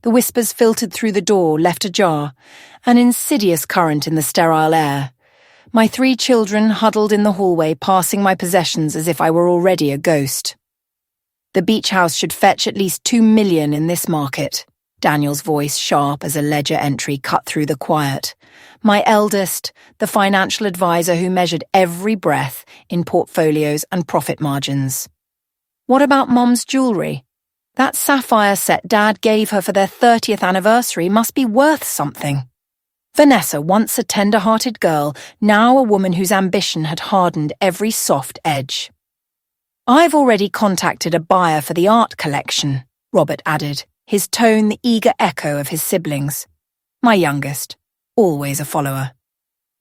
The whispers filtered through the door, left ajar, an insidious current in the sterile air. My 3 children huddled in the hallway, passing my possessions as if I were already a ghost. The beach house should fetch at least $2 million in this market. Daniel's voice, sharp as a ledger entry, cut through the quiet. My eldest, the financial advisor who measured every breath in portfolios and profit margins. What about Mom's jewelry? That sapphire set Dad gave her for their 30th anniversary must be worth something. Vanessa, once a tender-hearted girl, now a woman whose ambition had hardened every soft edge. I've already contacted a buyer for the art collection, Robert added, his tone the eager echo of his siblings. My youngest, always a follower.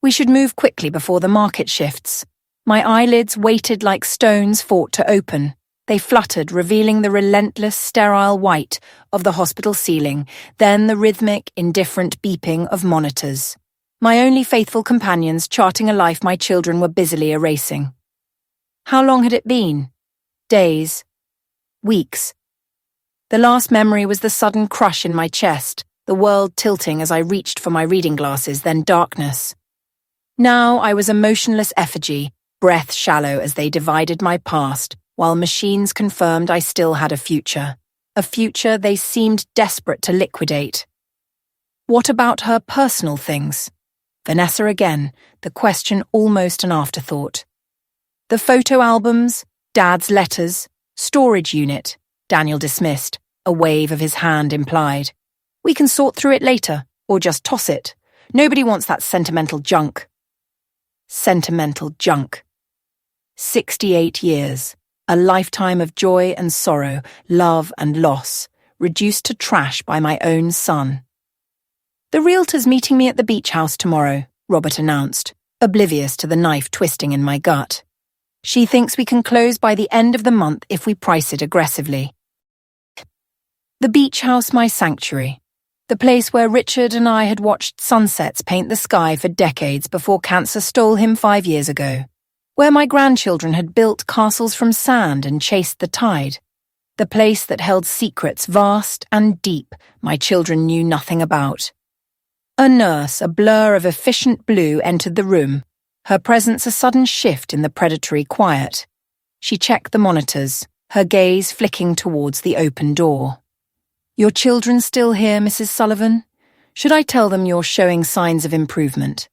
We should move quickly before the market shifts. My eyelids, weighted like stones, fought to open. They fluttered, revealing the relentless, sterile white of the hospital ceiling, then the rhythmic, indifferent beeping of monitors. My only faithful companions charting a life my children were busily erasing. How long had it been? Days. Weeks. The last memory was the sudden crush in my chest, the world tilting as I reached for my reading glasses, then darkness. Now I was a motionless effigy, breath shallow as they divided my past, while machines confirmed I still had a future they seemed desperate to liquidate. What about her personal things? Vanessa again, the question almost an afterthought. The photo albums, Dad's letters, storage unit, Daniel dismissed, a wave of his hand implied. We can sort through it later, or just toss it. Nobody wants that sentimental junk. Sentimental junk. 68 years. A lifetime of joy and sorrow, love and loss, reduced to trash by my own son. The realtor's meeting me at the beach house tomorrow, Robert announced, oblivious to the knife twisting in my gut. She thinks we can close by the end of the month if we price it aggressively. The beach house, my sanctuary. The place where Richard and I had watched sunsets paint the sky for decades before cancer stole him 5 years ago. Where my grandchildren had built castles from sand and chased the tide. The place that held secrets vast and deep my children knew nothing about. A nurse, a blur of efficient blue, entered the room, her presence a sudden shift in the predatory quiet. She checked the monitors, her gaze flicking towards the open door. Your children still here, Mrs. Sullivan? Should I tell them you're showing signs of improvement?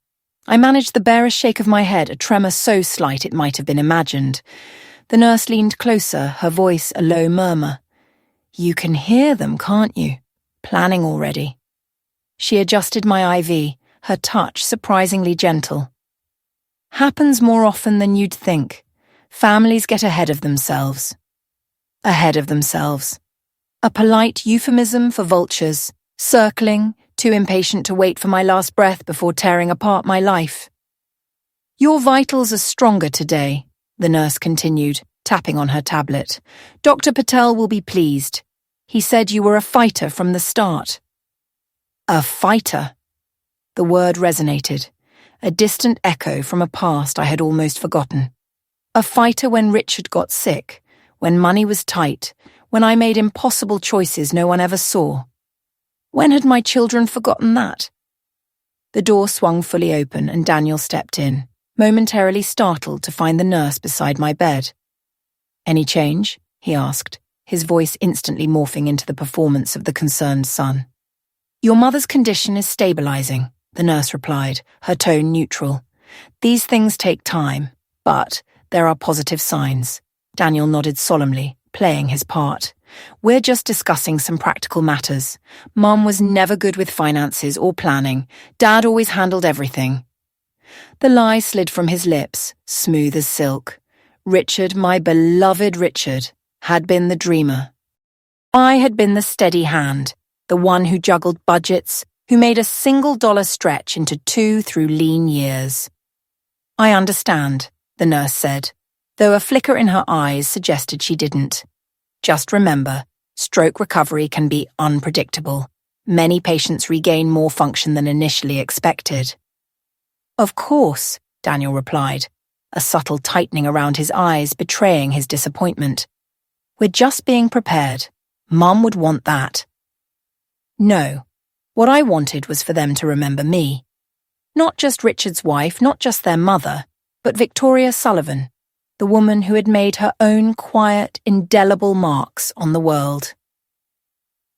I managed the barest shake of my head, a tremor so slight it might have been imagined. The nurse leaned closer, her voice a low murmur. You can hear them, can't you? Planning already. She adjusted my IV, her touch surprisingly gentle. Happens more often than you'd think. Families get ahead of themselves. Ahead of themselves. A polite euphemism for vultures, circling, too impatient to wait for my last breath before tearing apart my life. Your vitals are stronger today, the nurse continued, tapping on her tablet. Dr. Patel will be pleased. He said you were a fighter from the start. A fighter? The word resonated, a distant echo from a past I had almost forgotten. A fighter when Richard got sick, when money was tight, when I made impossible choices no one ever saw. When had my children forgotten that? The door swung fully open and Daniel stepped in, momentarily startled to find the nurse beside my bed. Any change? He asked, his voice instantly morphing into the performance of the concerned son. Your mother's condition is stabilizing, the nurse replied, her tone neutral. These things take time, but there are positive signs. Daniel nodded solemnly, playing his part. We're just discussing some practical matters. Mum was never good with finances or planning. Dad always handled everything. The lie slid from his lips, smooth as silk. Richard, my beloved Richard, had been the dreamer. I had been the steady hand, the one who juggled budgets, who made a $1 stretch into 2 through lean years. I understand, the nurse said, though a flicker in her eyes suggested she didn't. Just remember, stroke recovery can be unpredictable. Many patients regain more function than initially expected. Of course, Daniel replied, a subtle tightening around his eyes betraying his disappointment. We're just being prepared. Mum would want that. No. What I wanted was for them to remember me. Not just Richard's wife, not just their mother, but Victoria Sullivan, the woman who had made her own quiet, indelible marks on the world.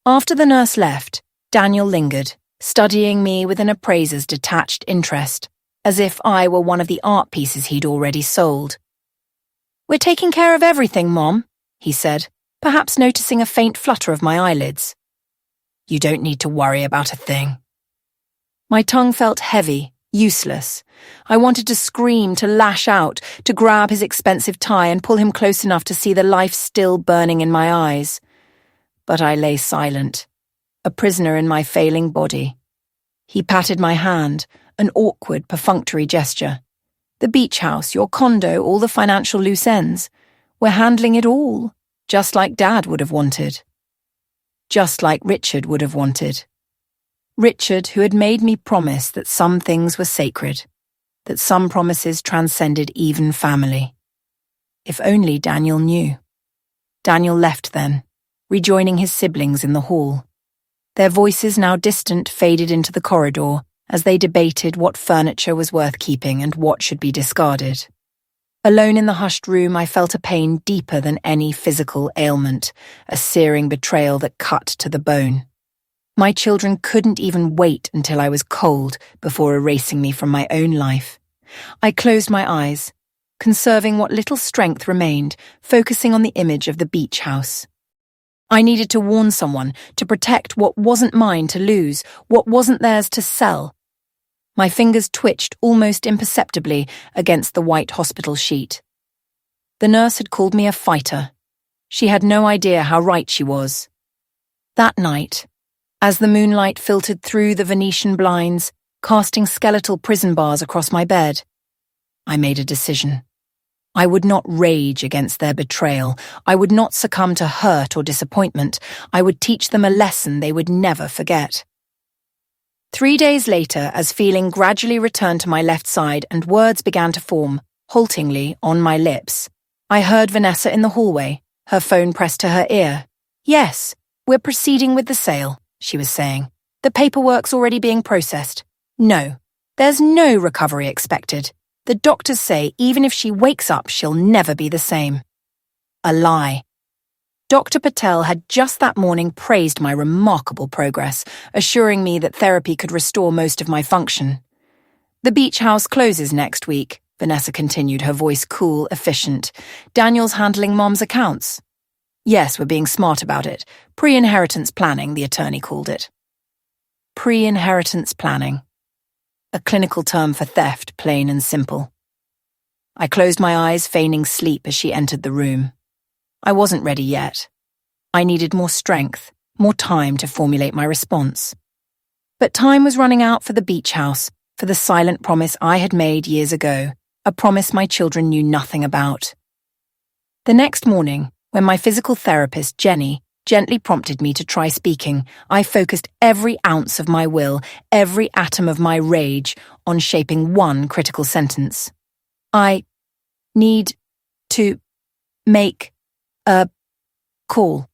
After the nurse left, Daniel lingered, studying me with an appraiser's detached interest, as if I were one of the art pieces he'd already sold. "We're taking care of everything, Mom," he said, perhaps noticing a faint flutter of my eyelids. "You don't need to worry about a thing." My tongue felt heavy, useless. I wanted to scream, to lash out, to grab his expensive tie and pull him close enough to see the life still burning in my eyes. But I lay silent, a prisoner in my failing body. He patted my hand, an awkward, perfunctory gesture. "The beach house, your condo, all the financial loose ends. We're handling it all, just like Dad would have wanted. Just like Richard would have wanted. Richard, who had made me promise that some things were sacred, that some promises transcended even family. If only Daniel knew. Daniel left then, rejoining his siblings in the hall. Their voices, now distant, faded into the corridor as they debated what furniture was worth keeping and what should be discarded. Alone in the hushed room, I felt a pain deeper than any physical ailment, a searing betrayal that cut to the bone. My children couldn't even wait until I was cold before erasing me from my own life. I closed my eyes, conserving what little strength remained, focusing on the image of the beach house. I needed to warn someone, to protect what wasn't mine to lose, what wasn't theirs to sell. My fingers twitched almost imperceptibly against the white hospital sheet. The nurse had called me a fighter. She had no idea how right she was. That night, as the moonlight filtered through the Venetian blinds, casting skeletal prison bars across my bed, I made a decision. I would not rage against their betrayal. I would not succumb to hurt or disappointment. I would teach them a lesson they would never forget. 3 days later, as feeling gradually returned to my left side and words began to form, haltingly, on my lips, I heard Vanessa in the hallway, her phone pressed to her ear. "Yes, we're proceeding with the sale," she was saying. "The paperwork's already being processed. No, there's no recovery expected. The doctors say even if she wakes up, she'll never be the same." A lie. Dr. Patel had just that morning praised my remarkable progress, assuring me that therapy could restore most of my function. "The beach house closes next week," Vanessa continued, her voice cool, efficient. "Daniel's handling Mom's accounts. Yes, we're being smart about it. Pre-inheritance planning, the attorney called it." Pre-inheritance planning. A clinical term for theft, plain and simple. I closed my eyes, feigning sleep as she entered the room. I wasn't ready yet. I needed more strength, more time to formulate my response. But time was running out for the beach house, for the silent promise I had made years ago, a promise my children knew nothing about. The next morning, when my physical therapist, Jenny, gently prompted me to try speaking, I focused every ounce of my will, every atom of my rage, on shaping one critical sentence. "I need to make a call."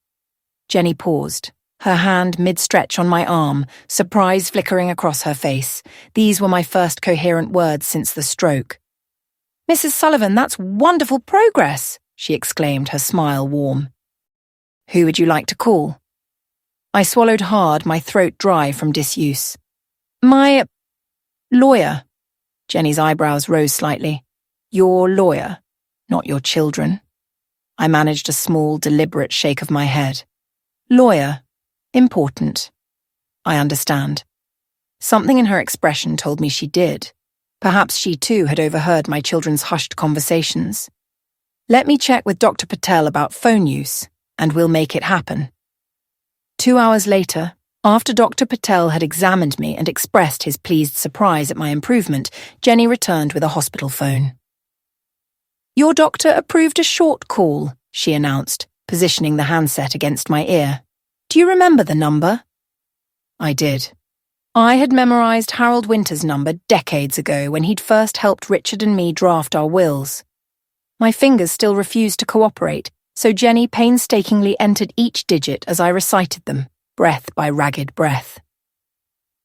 Jenny paused, her hand mid-stretch on my arm, surprise flickering across her face. These were my first coherent words since the stroke. "Mrs. Sullivan, that's wonderful progress," she exclaimed, her smile warm. "Who would you like to call?" I swallowed hard, my throat dry from disuse. "My lawyer." Jenny's eyebrows rose slightly. "Your lawyer, not your children." I managed a small, deliberate shake of my head. "Lawyer. Important. I understand." Something in her expression told me she did. Perhaps she too had overheard my children's hushed conversations. "Let me check with Dr. Patel about phone use, and we'll make it happen." 2 hours later, after Dr. Patel had examined me and expressed his pleased surprise at my improvement, Jenny returned with a hospital phone. "Your doctor approved a short call," she announced, positioning the handset against my ear. "Do you remember the number?" I did. I had memorized Harold Winter's number decades ago when he'd first helped Richard and me draft our wills. My fingers still refused to cooperate, so Jenny painstakingly entered each digit as I recited them, breath by ragged breath.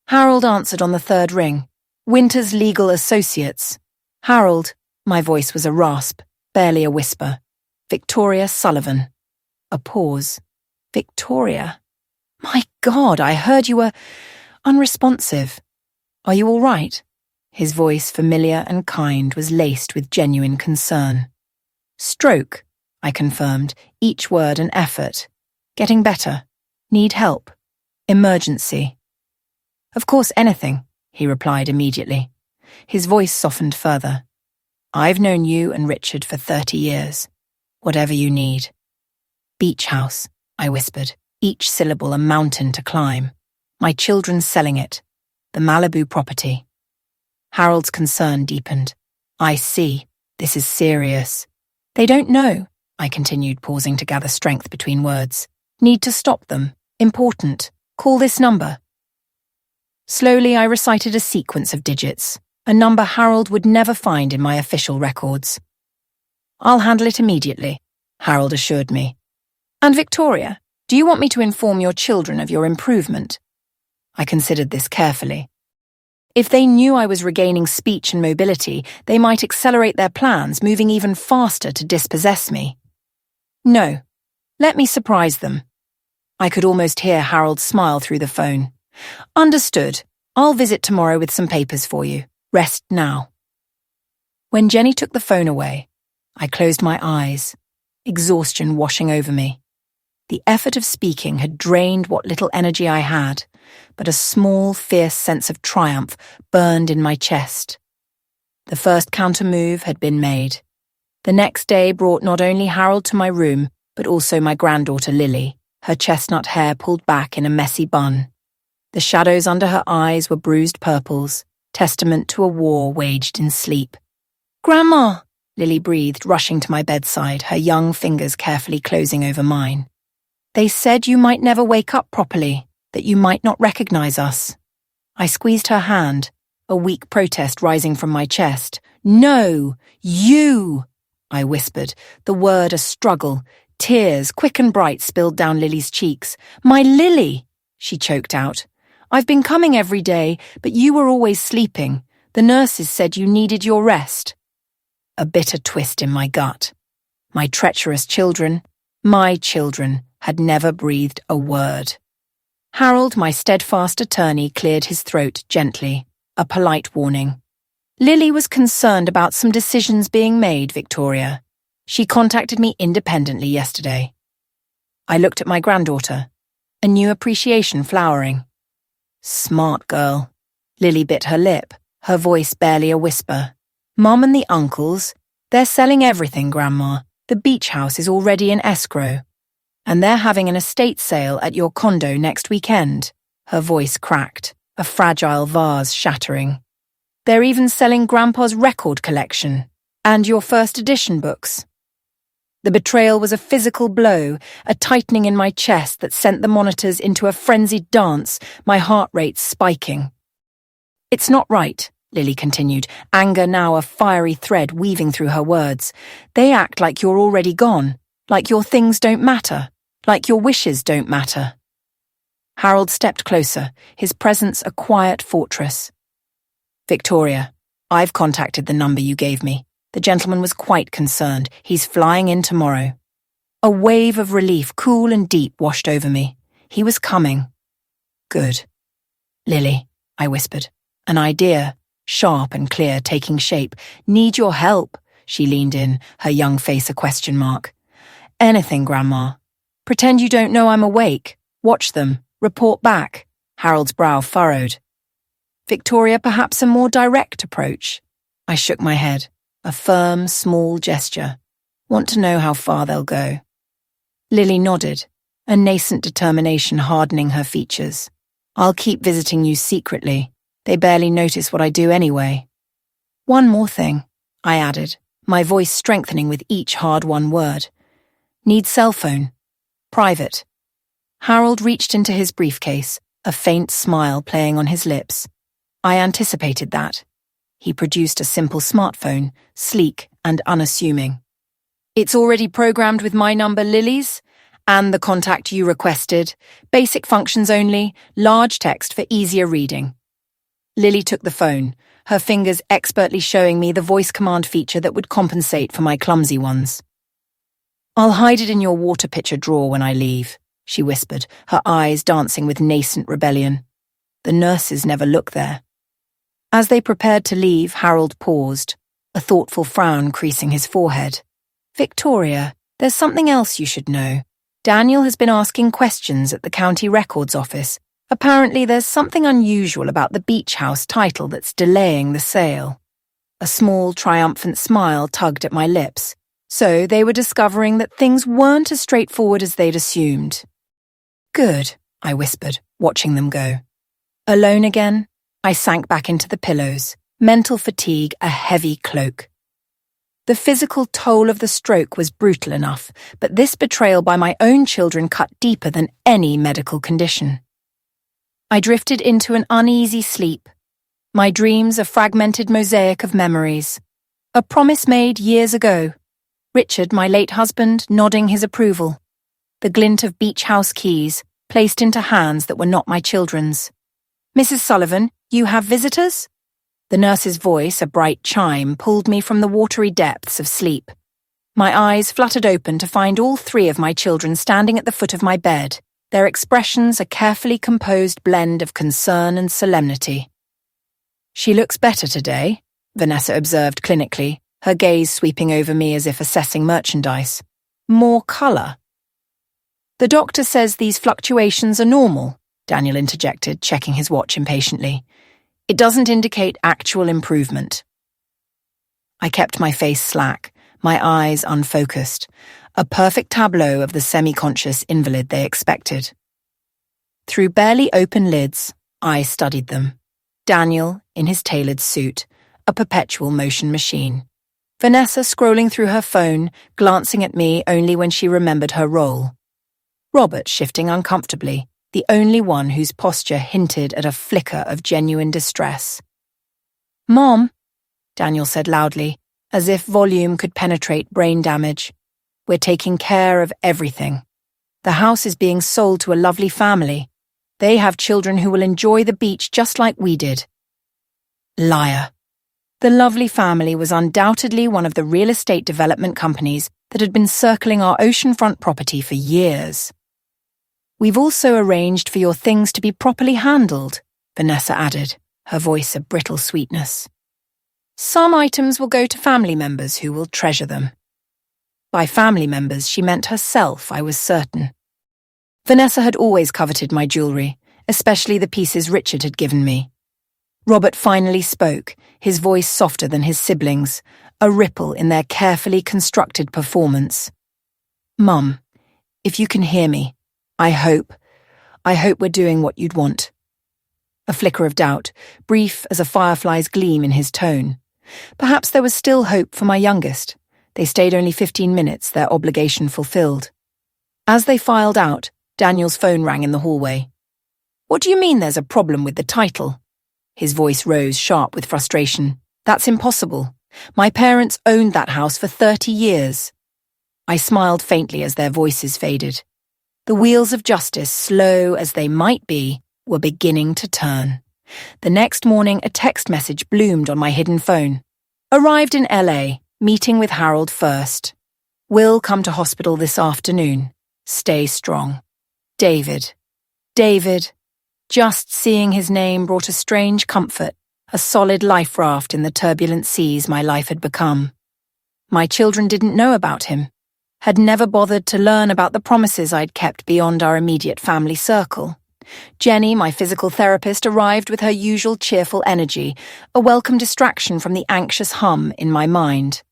Harold answered on the third ring. Winter's Legal Associates. Harold, my voice was a rasp, barely a whisper. Victoria Sullivan. A pause. Victoria? My God, I heard you were unresponsive. Are you all right? His voice, familiar and kind, was laced with genuine concern. Stroke, I confirmed, each word an effort. Getting better. Need help. Emergency. Of course, anything, he replied immediately. His voice softened further. I've known you and Richard for 30 years. Whatever you need. Beach house, I whispered, each syllable a mountain to climb. My children selling it. The Malibu property. Harold's concern deepened. I see. This is serious. They don't know, I continued, pausing to gather strength between words. Need to stop them. Important. Call this number. Slowly, I recited a sequence of digits, a number Harold would never find in my official records. I'll handle it immediately, Harold assured me. And Victoria, do you want me to inform your children of your improvement? I considered this carefully. If they knew I was regaining speech and mobility, they might accelerate their plans, moving even faster to dispossess me. No, let me surprise them. I could almost hear Harold smile through the phone. Understood. I'll visit tomorrow with some papers for you. Rest now. When Jenny took the phone away, I closed my eyes, exhaustion washing over me. The effort of speaking had drained what little energy I had, but a small, fierce sense of triumph burned in my chest. The first counter-move had been made. The next day brought not only Harold to my room, but also my granddaughter Lily, her chestnut hair pulled back in a messy bun. The shadows under her eyes were bruised purples, testament to a war waged in sleep. Grandma, Lily breathed, rushing to my bedside, her young fingers carefully closing over mine. They said you might never wake up properly, that you might not recognize us. I squeezed her hand, a weak protest rising from my chest. No, you, I whispered, the word a struggle. Tears, quick and bright, spilled down Lily's cheeks. My Lily, she choked out. I've been coming every day, but you were always sleeping. The nurses said you needed your rest. A bitter twist in my gut. My treacherous children, my children, had never breathed a word. Harold, my steadfast attorney, cleared his throat gently, a polite warning. Lily was concerned about some decisions being made, Victoria. She contacted me independently yesterday. I looked at my granddaughter, a new appreciation flowering. Smart girl. Lily bit her lip, her voice barely a whisper. Mum and the uncles, they're selling everything, Grandma. The beach house is already in escrow. And they're having an estate sale at your condo next weekend. Her voice cracked, a fragile vase shattering. They're even selling Grandpa's record collection and your first edition books. The betrayal was a physical blow, a tightening in my chest that sent the monitors into a frenzied dance, my heart rate spiking. It's not right, Lily continued, anger now a fiery thread weaving through her words. They act like you're already gone, like your things don't matter, like your wishes don't matter. Harold stepped closer, his presence a quiet fortress. Victoria, I've contacted the number you gave me. The gentleman was quite concerned. He's flying in tomorrow. A wave of relief, cool and deep, washed over me. He was coming. Good. Lily, I whispered. An idea, sharp and clear, taking shape. Need your help. She leaned in, her young face a question mark. Anything, Grandma. Pretend you don't know I'm awake. Watch them. Report back. Harold's brow furrowed. Victoria, perhaps a more direct approach. I shook my head. A firm, small gesture. Want to know how far they'll go. Lily nodded, a nascent determination hardening her features. I'll keep visiting you secretly. They barely notice what I do anyway. One more thing, I added, my voice strengthening with each hard-won word. Need cell phone. Private. Harold reached into his briefcase, a faint smile playing on his lips. I anticipated that. He produced a simple smartphone, sleek and unassuming. It's already programmed with my number, Lily's, And the contact you requested. Basic functions only, large text for easier reading. Lily took the phone, her fingers expertly showing me the voice command feature that would compensate for my clumsy ones. "I'll hide it in your water pitcher drawer when I leave," she whispered, her eyes dancing with nascent rebellion. The nurses never look there. As they prepared to leave, Harold paused, a thoughtful frown creasing his forehead. "Victoria, there's something else you should know. Daniel has been asking questions at the county records office. Apparently there's something unusual about the beach house title that's delaying the sale." A small, triumphant smile tugged at my lips. So they were discovering that things weren't as straightforward as they'd assumed. "Good," I whispered, watching them go. Alone again, I sank back into the pillows, mental fatigue a heavy cloak. The physical toll of the stroke was brutal enough, but this betrayal by my own children cut deeper than any medical condition. I drifted into an uneasy sleep, my dreams a fragmented mosaic of memories. A promise made years ago. Richard, my late husband, nodding his approval. The glint of beach house keys, placed into hands that were not my children's. "Mrs. Sullivan, you have visitors?" The nurse's voice, a bright chime, pulled me from the watery depths of sleep. My eyes fluttered open to find all three of my children standing at the foot of my bed, their expressions a carefully composed blend of concern and solemnity. "She looks better today," Vanessa observed clinically, her gaze sweeping over me as if assessing merchandise. "More colour." "The doctor says these fluctuations are normal," Daniel interjected, checking his watch impatiently. "It doesn't indicate actual improvement." I kept my face slack, my eyes unfocused, a perfect tableau of the semi-conscious invalid they expected. Through barely open lids, I studied them. Daniel, in his tailored suit, a perpetual motion machine. Vanessa scrolling through her phone, glancing at me only when she remembered her role. Robert shifting uncomfortably, the only one whose posture hinted at a flicker of genuine distress. "Mom," Daniel said loudly, as if volume could penetrate brain damage. "We're taking care of everything. The house is being sold to a lovely family. They have children who will enjoy the beach just like we did." Liar. The lovely family was undoubtedly one of the real estate development companies that had been circling our oceanfront property for years. "We've also arranged for your things to be properly handled," Vanessa added, her voice a brittle sweetness. "Some items will go to family members who will treasure them." By family members, she meant herself, I was certain. Vanessa had always coveted my jewellery, especially the pieces Richard had given me. Robert finally spoke, his voice softer than his siblings, a ripple in their carefully constructed performance. "Mum, if you can hear me, I hope we're doing what you'd want." A flicker of doubt, brief as a firefly's gleam in his tone. Perhaps there was still hope for my youngest. They stayed only 15 minutes, their obligation fulfilled. As they filed out, Daniel's phone rang in the hallway. "What do you mean there's a problem with the title?" His voice rose sharp with frustration. "That's impossible. My parents owned that house for 30 years. I smiled faintly as their voices faded. The wheels of justice, slow as they might be, were beginning to turn. The next morning, a text message bloomed on my hidden phone. "Arrived in LA, meeting with Harold first. Will come to hospital this afternoon. Stay strong. David." David. Just seeing his name brought a strange comfort, a solid life raft in the turbulent seas my life had become. My children didn't know about him, had never bothered to learn about the promises I'd kept beyond our immediate family circle. Jenny, my physical therapist, arrived with her usual cheerful energy, a welcome distraction from the anxious hum in my mind.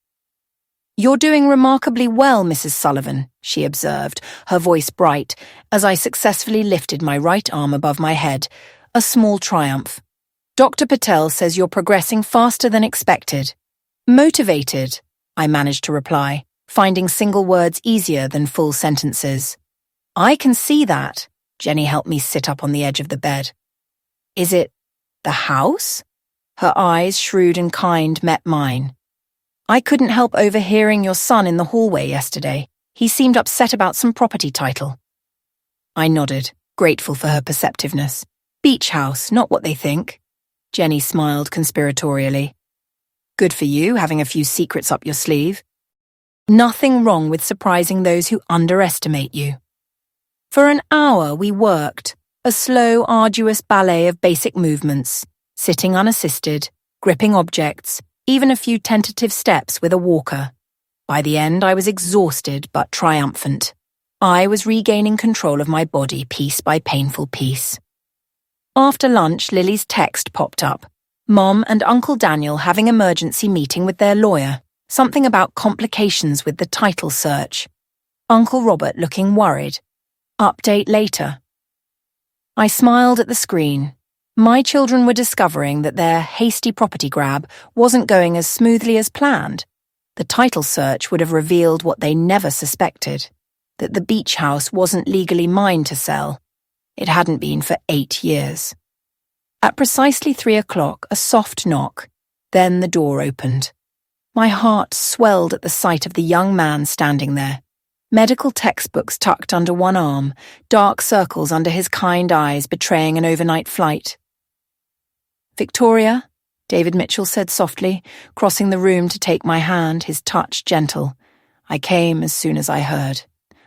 "You're doing remarkably well, Mrs. Sullivan," she observed, her voice bright, as I successfully lifted my right arm above my head, a small triumph. "Dr. Patel says you're progressing faster than expected." "Motivated," I managed to reply, finding single words easier than full sentences. "I can see that." Jenny helped me sit up on the edge of the bed. "Is it the house?" Her eyes, shrewd and kind, met mine. "I couldn't help overhearing your son in the hallway yesterday. He seemed upset about some property title. I nodded, grateful for her perceptiveness. Beach house, not what they think. Jenny smiled conspiratorially. Good for you, having a few secrets up your sleeve. Nothing wrong with surprising those who underestimate you. For an hour we worked, a slow, arduous ballet of basic movements, sitting unassisted, gripping objects, even a few tentative steps with a walker. By the end, I was exhausted but triumphant. I was regaining control of my body piece by painful piece. After lunch, Lily's text popped up. Mom and Uncle Daniel having emergency meeting with their lawyer. Something about complications with the title search. Uncle Robert looking worried. Update later. I smiled at the screen. My children were discovering that their hasty property grab wasn't going as smoothly as planned. The title search would have revealed what they never suspected, that the beach house wasn't legally mine to sell. It hadn't been for 8 years. At precisely 3 o'clock, a soft knock. Then the door opened. My heart swelled at the sight of the young man standing there. Medical textbooks tucked under one arm, dark circles under his kind eyes betraying an overnight flight. Victoria, David Mitchell said softly, crossing the room to take my hand, his touch gentle. I came as soon as I heard.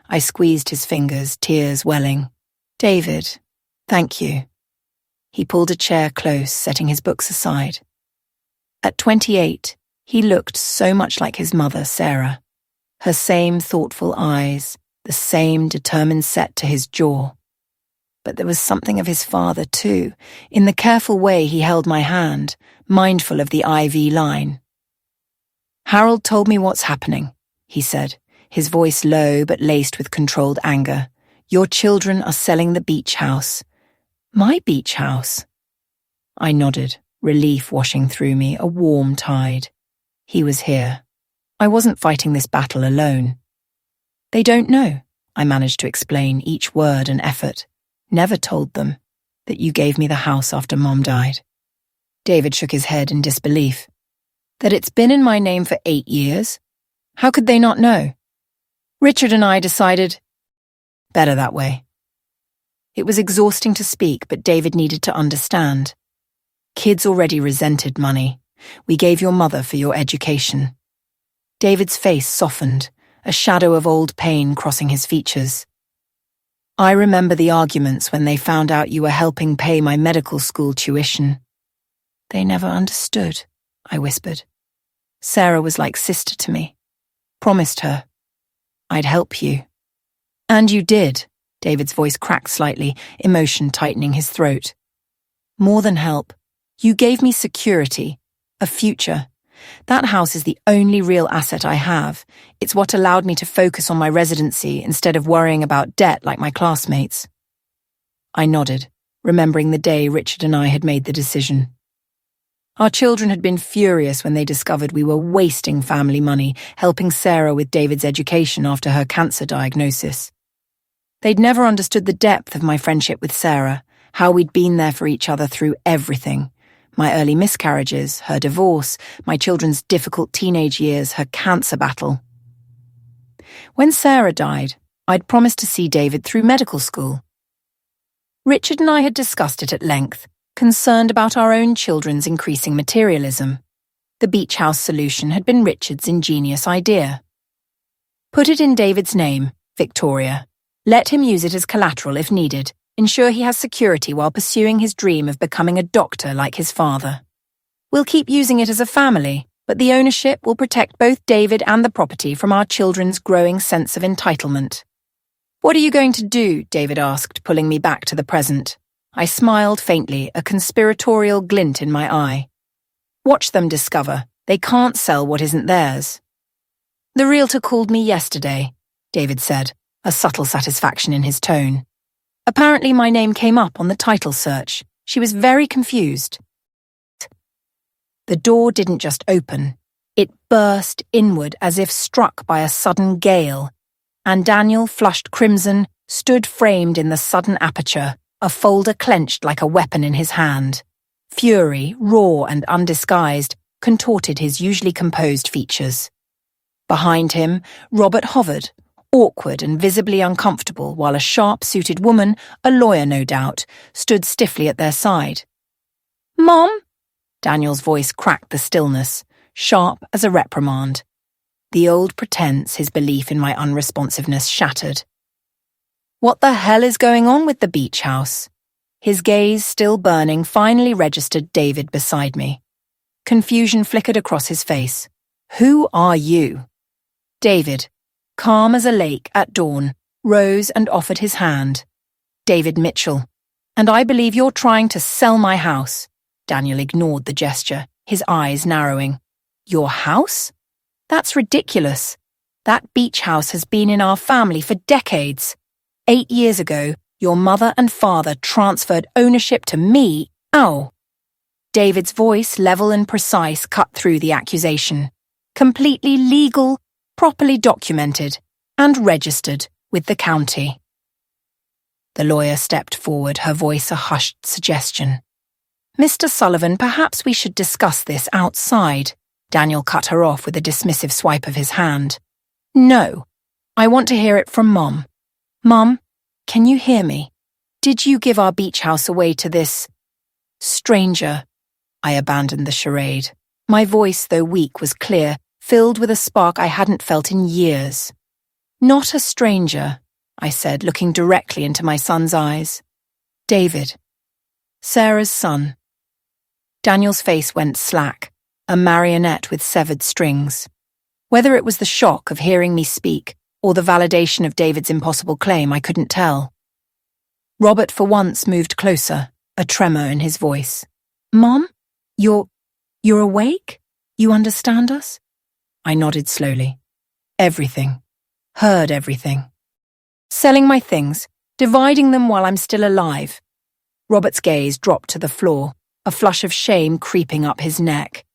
I squeezed his fingers, tears welling. David, thank you. He pulled a chair close, setting his books aside. At 28, he looked so much like his mother, Sarah. Her same thoughtful eyes, the same determined set to his jaw. But there was something of his father, too, in the careful way he held my hand, mindful of the IV line. Harold told me what's happening, he said, his voice low but laced with controlled anger. Your children are selling the beach house. My beach house? I nodded, relief washing through me, a warm tide. He was here. I wasn't fighting this battle alone. They don't know, I managed to explain, each word an effort. Never told them that you gave me the house after Mom died. David shook his head in disbelief. That it's been in my name for 8 years? How could they not know? Richard and I decided, better that way. It was exhausting to speak, but David needed to understand. Kids already resented money. We gave your mother for your education. David's face softened, a shadow of old pain crossing his features. I remember the arguments when they found out you were helping pay my medical school tuition. They never understood, I whispered. Sarah was like sister to me. Promised her. I'd help you. And you did. David's voice cracked slightly, emotion tightening his throat. More than help. You gave me security, a future. That house is the only real asset I have. It's what allowed me to focus on my residency instead of worrying about debt like my classmates. I nodded, remembering the day Richard and I had made the decision. Our children had been furious when they discovered we were wasting family money helping Sarah with David's education after her cancer diagnosis. They'd never understood the depth of my friendship with Sarah, how we'd been there for each other through everything. My early miscarriages, her divorce, my children's difficult teenage years, her cancer battle. When Sarah died, I'd promised to see David through medical school. Richard and I had discussed it at length, concerned about our own children's increasing materialism. The beach house solution had been Richard's ingenious idea. Put it in David's name, Victoria. Let him use it as collateral if needed. Ensure he has security while pursuing his dream of becoming a doctor like his father. We'll keep using it as a family, but the ownership will protect both David and the property from our children's growing sense of entitlement. What are you going to do? David asked, pulling me back to the present. I smiled faintly, a conspiratorial glint in my eye. Watch them discover. They can't sell what isn't theirs. The realtor called me yesterday, David said, a subtle satisfaction in his tone. Apparently my name came up on the title search. She was very confused. The door didn't just open. It burst inward as if struck by a sudden gale, and Daniel, flushed crimson, stood framed in the sudden aperture, a folder clenched like a weapon in his hand. Fury, raw and undisguised, contorted his usually composed features. Behind him, Robert hovered, awkward and visibly uncomfortable, while a sharp-suited woman, a lawyer no doubt, stood stiffly at their side. "Mom?" Daniel's voice cracked the stillness, sharp as a reprimand. The old pretense, his belief in my unresponsiveness, shattered. What the hell is going on with the beach house? His gaze, still burning, finally registered David beside me. Confusion flickered across his face. "Who are you?" David, calm as a lake at dawn, rose and offered his hand. "David Mitchell. And I believe you're trying to sell my house." Daniel ignored the gesture, his eyes narrowing. "Your house? That's ridiculous. That beach house has been in our family for decades. 8 years ago, your mother and father transferred ownership to me. Ow!" David's voice, level and precise, cut through the accusation. Completely legal, properly documented, and registered with the county. The lawyer stepped forward, her voice a hushed suggestion. "Mr. Sullivan, perhaps we should discuss this outside." Daniel cut her off with a dismissive swipe of his hand. "No, I want to hear it from Mom. Mom, can you hear me? Did you give our beach house away to this stranger?" I abandoned the charade. My voice, though weak, was clear, filled with a spark I hadn't felt in years. "Not a stranger," I said, looking directly into my son's eyes. "David. Sarah's son." Daniel's face went slack, a marionette with severed strings. Whether it was the shock of hearing me speak or the validation of David's impossible claim, I couldn't tell. Robert for once moved closer, a tremor in his voice. "Mom? You're awake? You understand us?" I nodded slowly. "Everything. Heard everything. Selling my things, dividing them while I'm still alive." Robert's gaze dropped to the floor, a flush of shame creeping up his neck.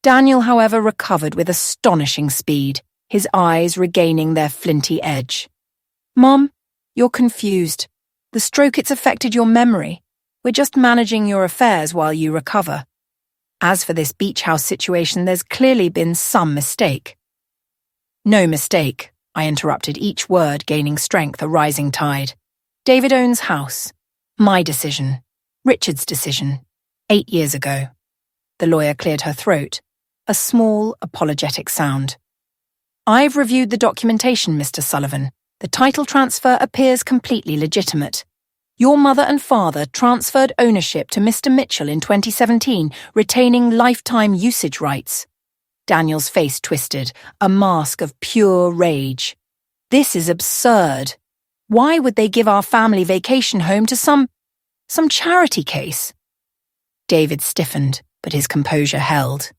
Daniel, however, recovered with astonishing speed, his eyes regaining their flinty edge. "Mom, you're confused. The stroke, it's affected your memory. We're just managing your affairs while you recover. As for this beach house situation, there's clearly been some mistake." "No mistake," I interrupted, each word gaining strength, a rising tide. "David owns house. My decision. Richard's decision. 8 years ago." The lawyer cleared her throat, a small, apologetic sound. "I've reviewed the documentation, Mr. Sullivan. The title transfer appears completely legitimate. Your mother and father transferred ownership to Mr. Mitchell in 2017, retaining lifetime usage rights." Daniel's face twisted, a mask of pure rage. "This is absurd. Why would they give our family vacation home to some charity case?" David stiffened, but his composure held.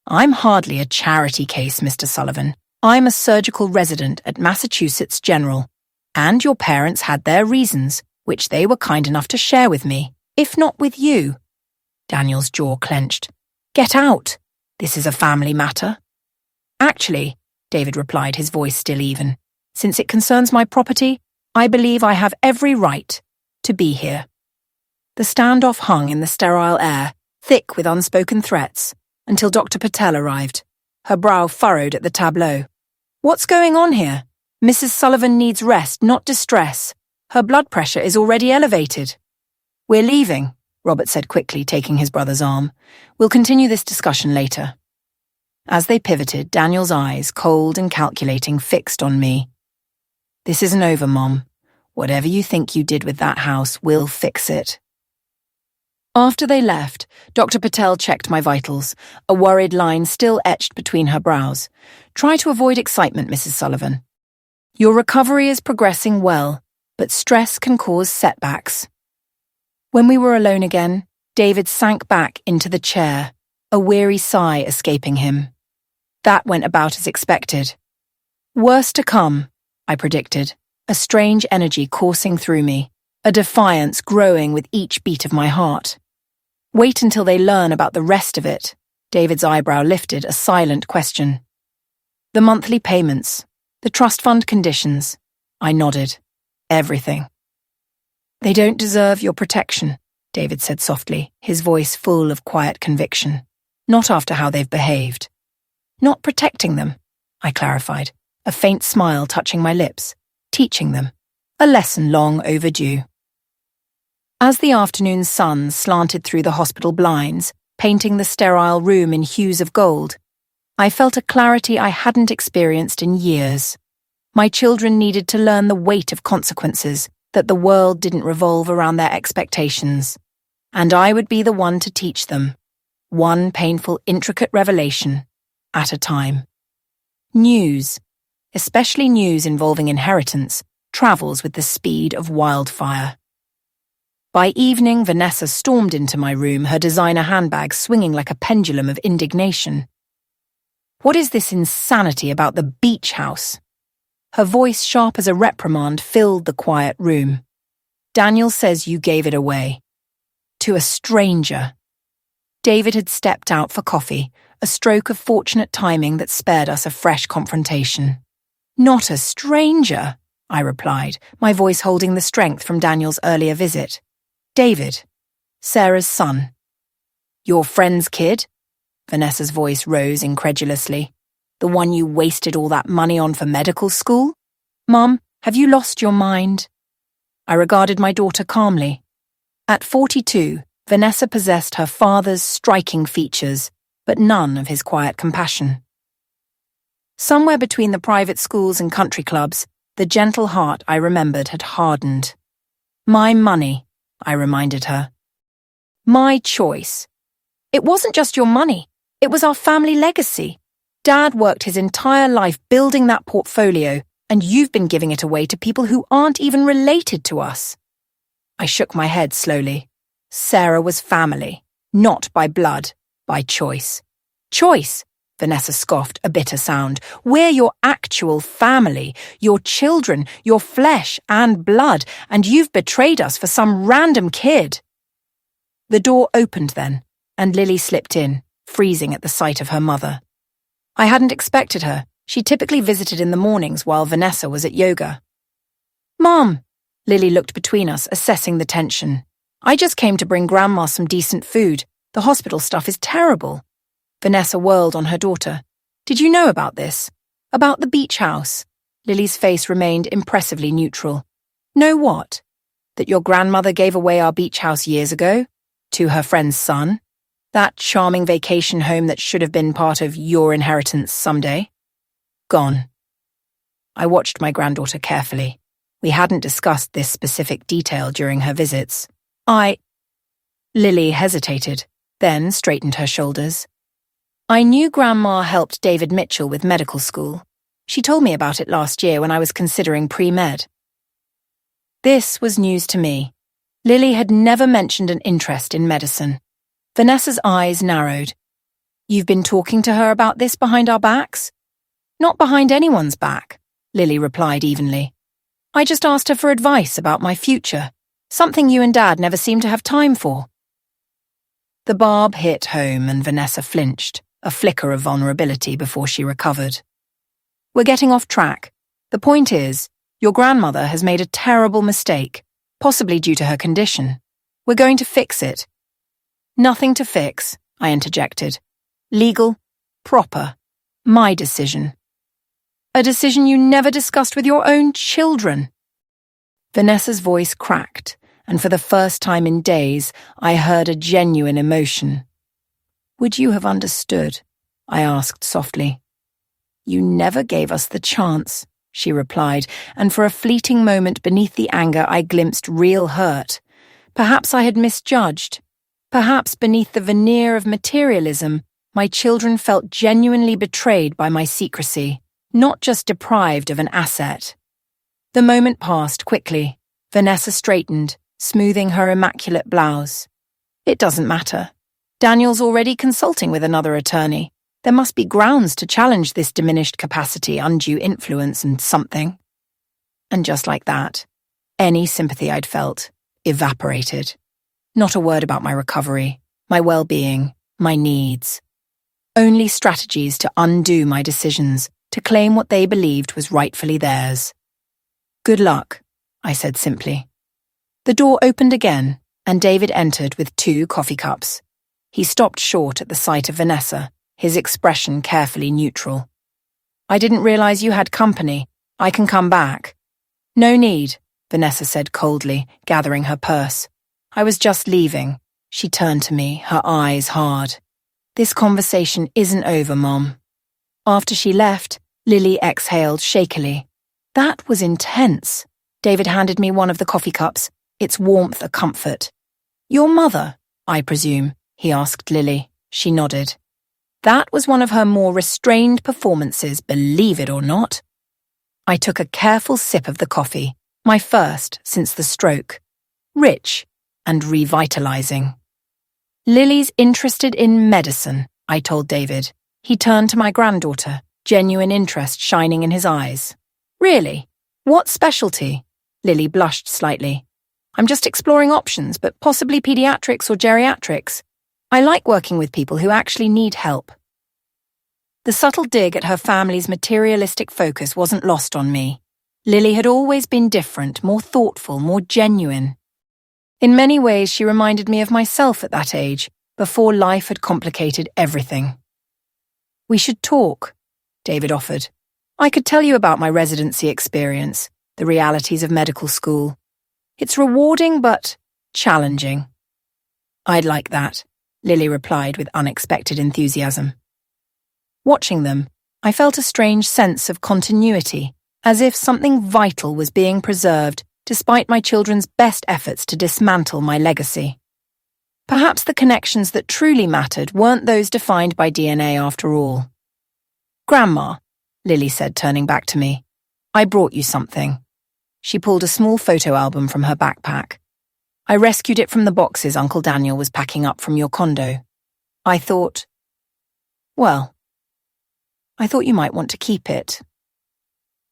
"I'm hardly a charity case, Mr. Sullivan. I'm a surgical resident at Massachusetts General, and your parents had their reasons, which they were kind enough to share with me, if not with you." Daniel's jaw clenched. "Get out. This is a family matter." "Actually," David replied, his voice still even, "since it concerns my property, I believe I have every right to be here." The standoff hung in the sterile air, thick with unspoken threats, until Dr. Patel arrived, her brow furrowed at the tableau. "What's going on here? Mrs. Sullivan needs rest, not distress. Her blood pressure is already elevated." "We're leaving," Robert said quickly, taking his brother's arm. "We'll continue this discussion later." As they pivoted, Daniel's eyes, cold and calculating, fixed on me. "This isn't over, Mom. Whatever you think you did with that house, we'll fix it." After they left, Dr. Patel checked my vitals, a worried line still etched between her brows. "Try to avoid excitement, Mrs. Sullivan. Your recovery is progressing well, but stress can cause setbacks." When we were alone again, David sank back into the chair, a weary sigh escaping him. That went about as expected. "Worse to come," I predicted, a strange energy coursing through me, a defiance growing with each beat of my heart. "Wait until they learn about the rest of it." David's eyebrow lifted, a silent question. "The monthly payments, the trust fund conditions." I nodded. "Everything." "They don't deserve your protection," David said softly, his voice full of quiet conviction. "Not after how they've behaved." "Not protecting them," I clarified. a faint smile touching my lips, teaching them, a lesson long overdue. As the afternoon sun slanted through the hospital blinds, painting the sterile room in hues of gold, I felt a clarity I hadn't experienced in years. My children needed to learn the weight of consequences, that the world didn't revolve around their expectations, and I would be the one to teach them, one painful, intricate revelation at a time. News, especially news involving inheritance, travels with the speed of wildfire. By evening, Vanessa stormed into my room, her designer handbag swinging like a pendulum of indignation. "What is this insanity about the beach house?" Her voice, sharp as a reprimand, filled the quiet room. "Daniel says you gave it away. To a stranger." David had stepped out for coffee, a stroke of fortunate timing that spared us a fresh confrontation. "Not a stranger," I replied, my voice holding the strength from Daniel's earlier visit. "David, Sarah's son." "Your friend's kid?" Vanessa's voice rose incredulously. "The one you wasted all that money on for medical school? Mum, have you lost your mind?" I regarded my daughter calmly. At 42, Vanessa possessed her father's striking features, but none of his quiet compassion. Somewhere between the private schools and country clubs, the gentle heart I remembered had hardened. "My money," I reminded her. "My choice. It wasn't just your money, it was our family legacy. Dad worked his entire life building that portfolio, and you've been giving it away to people who aren't even related to us." I shook my head slowly. Sarah was family, not by blood, by choice. "Choice?" Vanessa scoffed, a bitter sound. "We're your actual family, your children, your flesh and blood, and you've betrayed us for some random kid." The door opened then, and Lily slipped in, freezing at the sight of her mother. I hadn't expected her. She typically visited in the mornings while Vanessa was at yoga. "Mom," Lily looked between us, assessing the tension. "I just came to bring Grandma some decent food. The hospital stuff is terrible." Vanessa whirled on her daughter. "Did you know about this? About the beach house?" Lily's face remained impressively neutral. "Know what? That your grandmother gave away our beach house years ago? To her friend's son? That charming vacation home that should have been part of your inheritance someday? Gone." I watched my granddaughter carefully. We hadn't discussed this specific detail during her visits. Lily hesitated, then straightened her shoulders. "I knew Grandma helped David Mitchell with medical school. She told me about it last year when I was considering pre-med." This was news to me. Lily had never mentioned an interest in medicine. Vanessa's eyes narrowed. "You've been talking to her about this behind our backs?" "Not behind anyone's back," Lily replied evenly. "I just asked her for advice about my future, something you and Dad never seem to have time for." The barb hit home and Vanessa flinched, a flicker of vulnerability before she recovered. "We're getting off track. The point is, your grandmother has made a terrible mistake, possibly due to her condition. We're going to fix it." "Nothing to fix," I interjected. "Legal, proper, my decision." "A decision you never discussed with your own children." Vanessa's voice cracked, and for the first time in days, I heard a genuine emotion. "Would you have understood?" I asked softly. "You never gave us the chance," she replied, and for a fleeting moment beneath the anger I glimpsed real hurt. Perhaps I had misjudged. Perhaps beneath the veneer of materialism, my children felt genuinely betrayed by my secrecy, not just deprived of an asset. The moment passed quickly. Vanessa straightened, smoothing her immaculate blouse. "It doesn't matter. Daniel's already consulting with another attorney. There must be grounds to challenge this diminished capacity, undue influence, and something." And just like that, any sympathy I'd felt evaporated. Not a word about my recovery, my well-being, my needs. Only strategies to undo my decisions, to claim what they believed was rightfully theirs. "Good luck," I said simply. The door opened again, and David entered with 2 coffee cups. He stopped short at the sight of Vanessa, his expression carefully neutral. I didn't realize you had company. I can come back. No need, Vanessa said coldly, gathering her purse. I was just leaving. She turned to me, her eyes hard. This conversation isn't over, Mom. After she left, Lily exhaled shakily. That was intense. David handed me one of the coffee cups, its warmth a comfort. Your mother, I presume, he asked Lily. She nodded. That was one of her more restrained performances, believe it or not. I took a careful sip of the coffee, my first since the stroke. Rich and revitalizing. Lily's interested in medicine, I told David. He turned to my granddaughter, genuine interest shining in his eyes. Really? What specialty? Lily blushed slightly. I'm just exploring options, but possibly pediatrics or geriatrics. I like working with people who actually need help. The subtle dig at her family's materialistic focus wasn't lost on me. Lily had always been different, more thoughtful, more genuine. In many ways, she reminded me of myself at that age, before life had complicated everything. We should talk, David offered. I could tell you about my residency experience, the realities of medical school. It's rewarding but challenging. I'd like that, Lily replied with unexpected enthusiasm. Watching them, I felt a strange sense of continuity, as if something vital was being preserved despite my children's best efforts to dismantle my legacy. Perhaps the connections that truly mattered weren't those defined by DNA after all. Grandma, Lily said, turning back to me, I brought you something. She pulled a small photo album from her backpack. I rescued it from the boxes Uncle Daniel was packing up from your condo. I thought you might want to keep it.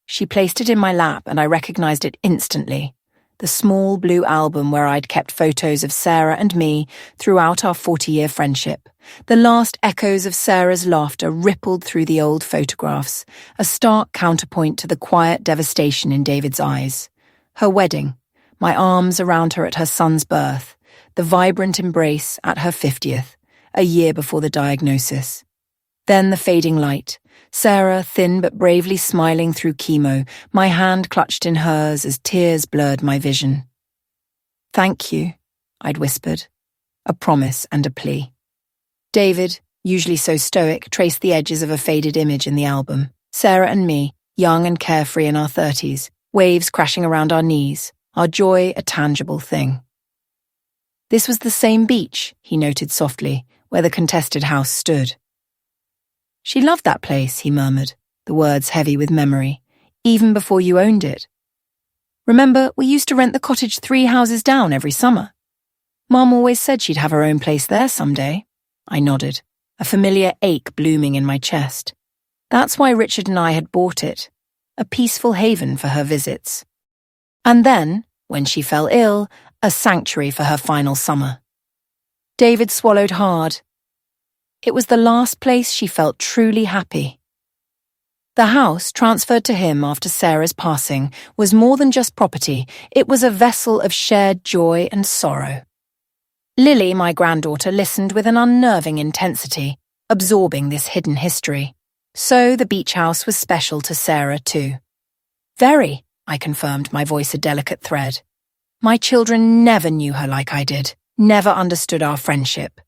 She placed it in my lap and I recognized it instantly. The small blue album where I'd kept photos of Sarah and me throughout our 40-year friendship. The last echoes of Sarah's laughter rippled through the old photographs, a stark counterpoint to the quiet devastation in David's eyes. Her wedding, my arms around her at her son's birth, the vibrant embrace at her 50th, a year before the diagnosis. Then the fading light, Sarah thin but bravely smiling through chemo, my hand clutched in hers as tears blurred my vision. Thank you, I'd whispered, a promise and a plea. David, usually so stoic, traced the edges of a faded image in the album. Sarah and me, young and carefree in our 30s, waves crashing around our knees, our joy a tangible thing. This was the same beach, he noted softly, where the contested house stood. She loved that place, he murmured, the words heavy with memory, even before you owned it. Remember, we used to rent the cottage 3 houses down every summer. Mom always said she'd have her own place there someday. I nodded, a familiar ache blooming in my chest. That's why Richard and I had bought it, a peaceful haven for her visits. And then, when she fell ill, a sanctuary for her final summer. David swallowed hard. It was the last place she felt truly happy. The house, transferred to him after Sarah's passing, was more than just property. It was a vessel of shared joy and sorrow. Lily, my granddaughter, listened with an unnerving intensity, absorbing this hidden history. So the beach house was special to Sarah too. Very, I confirmed, my voice a delicate thread. My children never knew her like I did, never understood our friendship.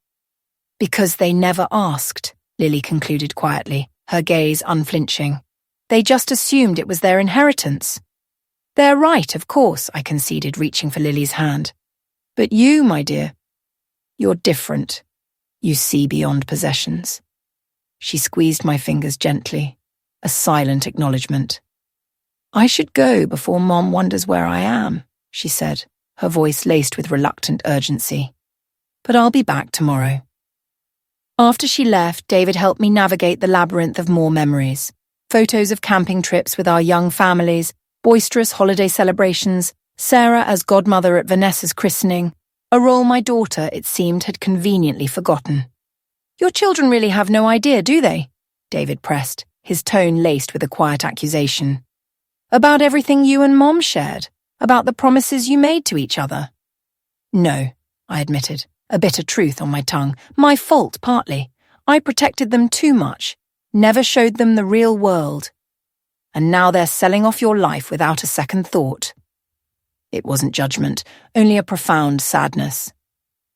Because they never asked, Lily concluded quietly, her gaze unflinching. They just assumed it was their inheritance. They're right, of course, I conceded, reaching for Lily's hand. But you, my dear, you're different. You see beyond possessions. She squeezed my fingers gently, a silent acknowledgement. I should go before Mom wonders where I am, she said, her voice laced with reluctant urgency. But I'll be back tomorrow. After she left, David helped me navigate the labyrinth of more memories. Photos of camping trips with our young families, boisterous holiday celebrations, Sarah as godmother at Vanessa's christening, a role my daughter, it seemed, had conveniently forgotten. Your children really have no idea, do they? David pressed, his tone laced with a quiet accusation. About everything you and Mom shared, about the promises you made to each other. No, I admitted, a bitter truth on my tongue. My fault, partly. I protected them too much, never showed them the real world. and now they're selling off your life without a second thought." It wasn't judgment, only a profound sadness.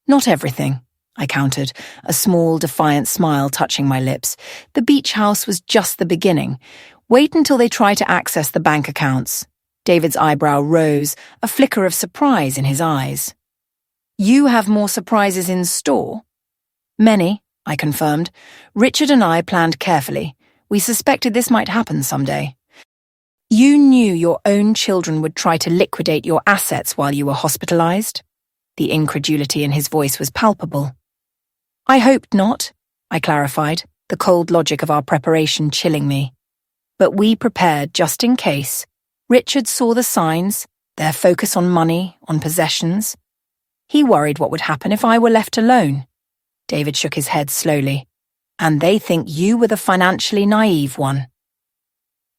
"Not everything," I countered, a small, defiant smile touching my lips. "The beach house was just the beginning. Wait until they try to access the bank accounts." David's eyebrow rose, a flicker of surprise in his eyes. "You have more surprises in store?" "Many," I confirmed. "Richard and I planned carefully. We suspected this might happen someday." "You knew your own children would try to liquidate your assets while you were hospitalized?" The incredulity in his voice was palpable. "I hoped not," I clarified, the cold logic of our preparation chilling me. "But we prepared just in case. Richard saw the signs, their focus on money, on possessions. He worried what would happen if I were left alone." David shook his head slowly. "And they think you were the financially naive one."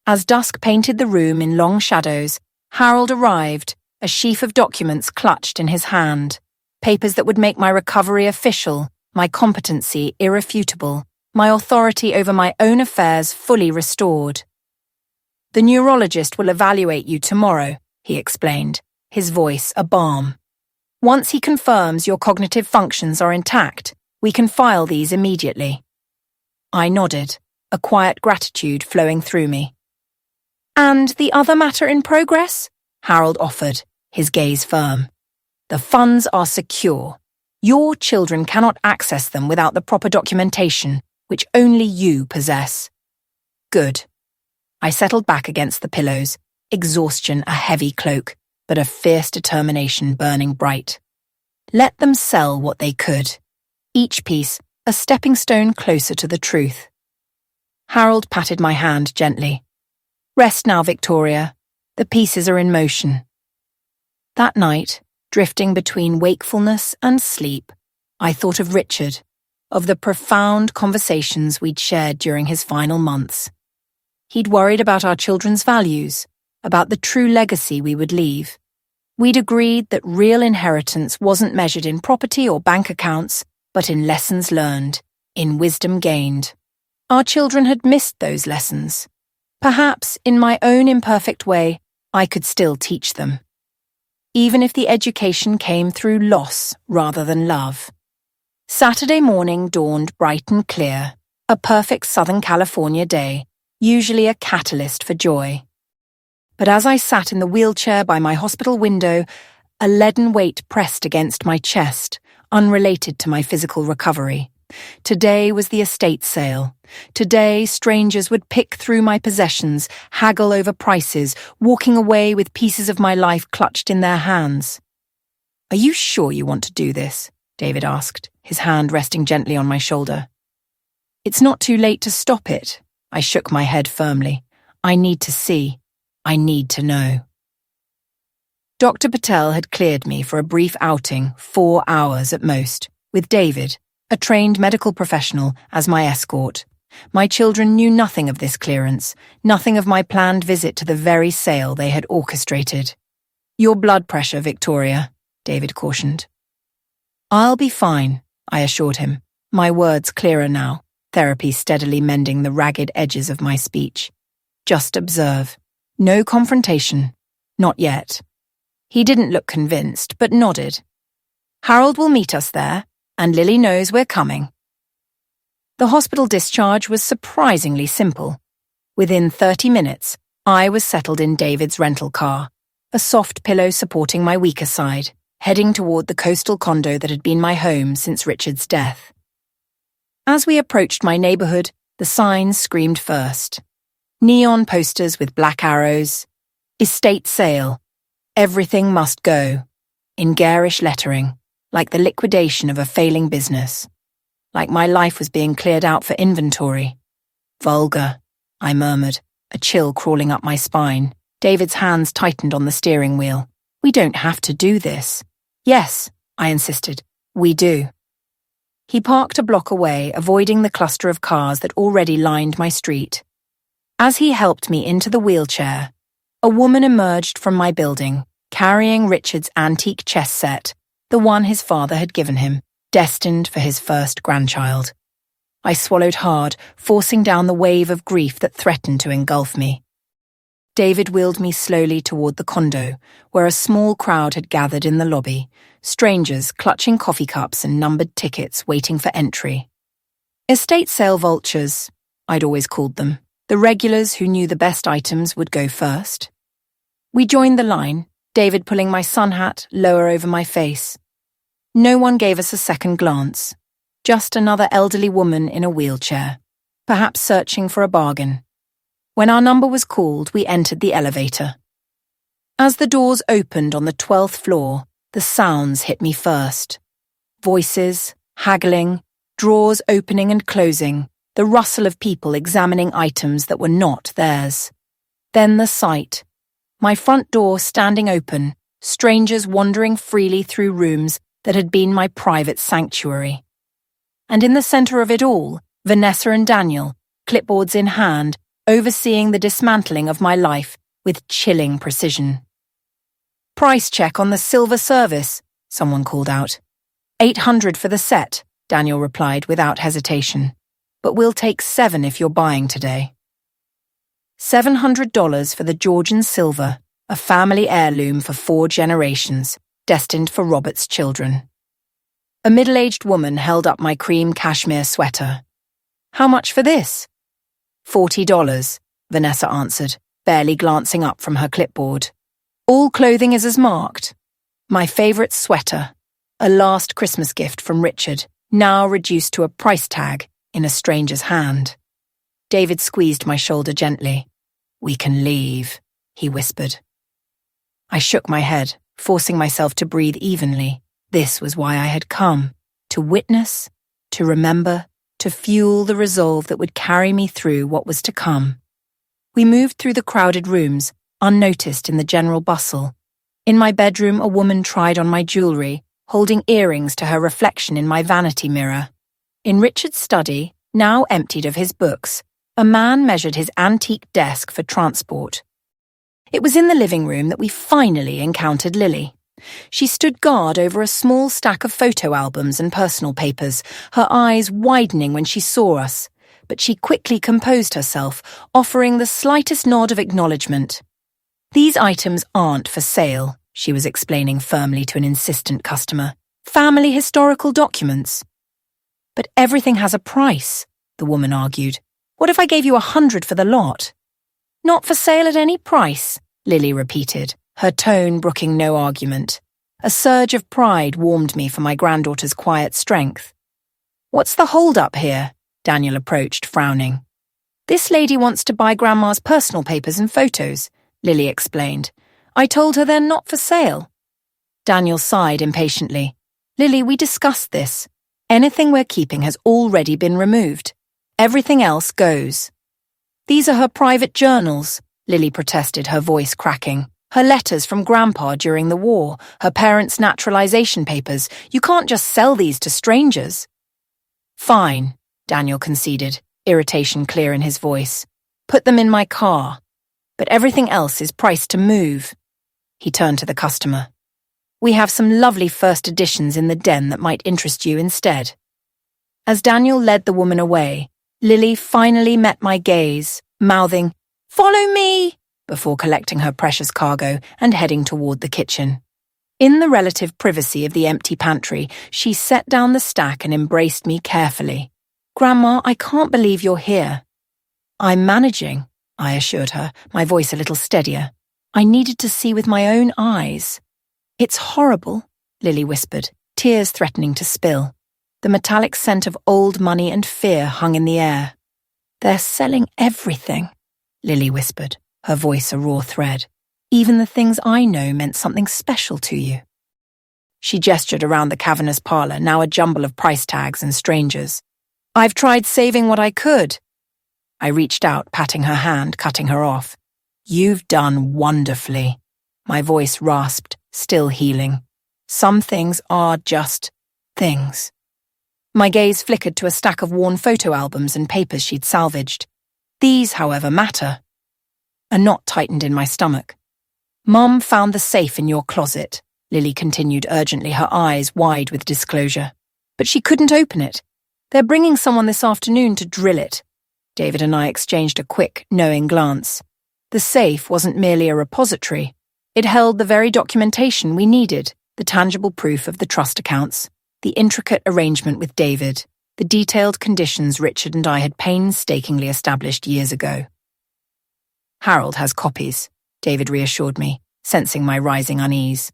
As dusk painted the room in long shadows, Harold arrived, a sheaf of documents clutched in his hand. Papers that would make my recovery official, my competency irrefutable, my authority over my own affairs fully restored. "The neurologist will evaluate you tomorrow," he explained, his voice a balm. "Once he confirms your cognitive functions are intact, we can file these immediately." I nodded, a quiet gratitude flowing through me. "And the other matter in progress?" Harold offered, his gaze firm. "The funds are secure. Your children cannot access them without the proper documentation, which only you possess." "Good." I settled back against the pillows, exhaustion a heavy cloak, but a fierce determination burning bright. Let them sell what they could. Each piece a stepping stone closer to the truth. Harold patted my hand gently. "Rest now, Victoria. The pieces are in motion." That night, drifting between wakefulness and sleep, I thought of Richard, of the profound conversations we'd shared during his final months. He'd worried about our children's values, about the true legacy we would leave. We'd agreed that real inheritance wasn't measured in property or bank accounts, but in lessons learned, in wisdom gained. Our children had missed those lessons. Perhaps, in my own imperfect way, I could still teach them. Even if the education came through loss rather than love. Saturday morning dawned bright and clear, a perfect Southern California day, usually a catalyst for joy. But as I sat in the wheelchair by my hospital window, a leaden weight pressed against my chest, unrelated to my physical recovery. Today was the estate sale. Today, strangers would pick through my possessions, haggle over prices, walking away with pieces of my life clutched in their hands. "Are you sure you want to do this?" David asked, his hand resting gently on my shoulder. "It's not too late to stop it." I shook my head firmly. "I need to see. I need to know." Dr. Patel had cleared me for a brief outing, 4 hours at most, with David, a trained medical professional, as my escort. My children knew nothing of this clearance, nothing of my planned visit to the very sale they had orchestrated. "Your blood pressure, Victoria," David cautioned. "I'll be fine," I assured him, my words clearer now, therapy steadily mending the ragged edges of my speech. "Just observe. No confrontation. Not yet." He didn't look convinced, but nodded. "Harold will meet us there, and Lily knows we're coming." The hospital discharge was surprisingly simple. Within 30 minutes, I was settled in David's rental car, a soft pillow supporting my weaker side, heading toward the coastal condo that had been my home since Richard's death. As we approached my neighborhood, the signs screamed first. Neon posters with black arrows, "Estate sale, everything must go," in garish lettering, like the liquidation of a failing business. Like my life was being cleared out for inventory. "Vulgar," I murmured, a chill crawling up my spine. David's hands tightened on the steering wheel. "We don't have to do this." "Yes," I insisted, "we do." He parked a block away, avoiding the cluster of cars that already lined my street. As he helped me into the wheelchair, a woman emerged from my building, carrying Richard's antique chess set, the one his father had given him, destined for his first grandchild. I swallowed hard, forcing down the wave of grief that threatened to engulf me. David wheeled me slowly toward the condo, where a small crowd had gathered in the lobby, strangers clutching coffee cups and numbered tickets waiting for entry. Estate sale vultures, I'd always called them, the regulars who knew the best items would go first. We joined the line, David pulling my sun hat lower over my face. No one gave us a second glance, just another elderly woman in a wheelchair, perhaps searching for a bargain. When our number was called, we entered the elevator. As the doors opened on the 12th floor, the sounds hit me first. Voices, haggling, drawers opening and closing, the rustle of people examining items that were not theirs. Then the sight. My front door standing open, strangers wandering freely through rooms that had been my private sanctuary. And in the center of it all, Vanessa and Daniel, clipboards in hand, overseeing the dismantling of my life with chilling precision. "Price check on the silver service," someone called out. $800 for the set, Daniel replied without hesitation. "But we'll take $7 if you're buying today." $700 for the Georgian silver, a family heirloom for 4 generations, destined for Robert's children. A middle-aged woman held up my cream cashmere sweater. "How much for this?" $40, Vanessa answered, barely glancing up from her clipboard. "All clothing is as marked." My favourite sweater, a last Christmas gift from Richard, now reduced to a price tag in a stranger's hand. David squeezed my shoulder gently. "We can leave," he whispered. I shook my head, forcing myself to breathe evenly. This was why I had come, to witness, to remember, to fuel the resolve that would carry me through what was to come. We moved through the crowded rooms, unnoticed in the general bustle. In my bedroom, a woman tried on my jewellery, holding earrings to her reflection in my vanity mirror. In Richard's study, now emptied of his books, a man measured his antique desk for transport. It was in the living room that we finally encountered Lily. She stood guard over a small stack of photo albums and personal papers, her eyes widening when she saw us, but she quickly composed herself, offering the slightest nod of acknowledgement. "These items aren't for sale," she was explaining firmly to an insistent customer. "Family historical documents." "But everything has a price," the woman argued. "What if I gave you $100 for the lot?" "Not for sale at any price," Lily repeated, her tone brooking no argument. A surge of pride warmed me for my granddaughter's quiet strength. "What's the hold-up here?" Daniel approached, frowning. "This lady wants to buy Grandma's personal papers and photos," Lily explained. "I told her they're not for sale." Daniel sighed impatiently. "Lily, we discussed this. Anything we're keeping has already been removed. Everything else goes." "These are her private journals," Lily protested, her voice cracking. "Her letters from Grandpa during the war, her parents' naturalization papers. You can't just sell these to strangers." "Fine," Daniel conceded, irritation clear in his voice. "Put them in my car. But everything else is priced to move." He turned to the customer. "We have some lovely first editions in the den that might interest you instead." As Daniel led the woman away, Lily finally met my gaze, mouthing, "Follow me," before collecting her precious cargo and heading toward the kitchen. In the relative privacy of the empty pantry, she set down the stack and embraced me carefully. "Grandma, I can't believe you're here." "I'm managing," I assured her, my voice a little steadier. "I needed to see with my own eyes." "It's horrible," Lily whispered, tears threatening to spill. The metallic scent of old money and fear hung in the air. "They're selling everything," Lily whispered, her voice a raw thread. "Even the things I know meant something special to you." She gestured around the cavernous parlour, now a jumble of price tags and strangers. "I've tried saving what I could." I reached out, patting her hand, cutting her off. "You've done wonderfully." My voice rasped, still healing. "Some things are just things." My gaze flickered to a stack of worn photo albums and papers she'd salvaged. "These, however, matter." A knot tightened in my stomach. "Mum found the safe in your closet," Lily continued urgently, her eyes wide with disclosure. "But she couldn't open it. They're bringing someone this afternoon to drill it." David and I exchanged a quick, knowing glance. The safe wasn't merely a repository. It held the very documentation we needed, the tangible proof of the trust accounts, the intricate arrangement with David, the detailed conditions Richard and I had painstakingly established years ago. Harold has copies, David reassured me, sensing my rising unease.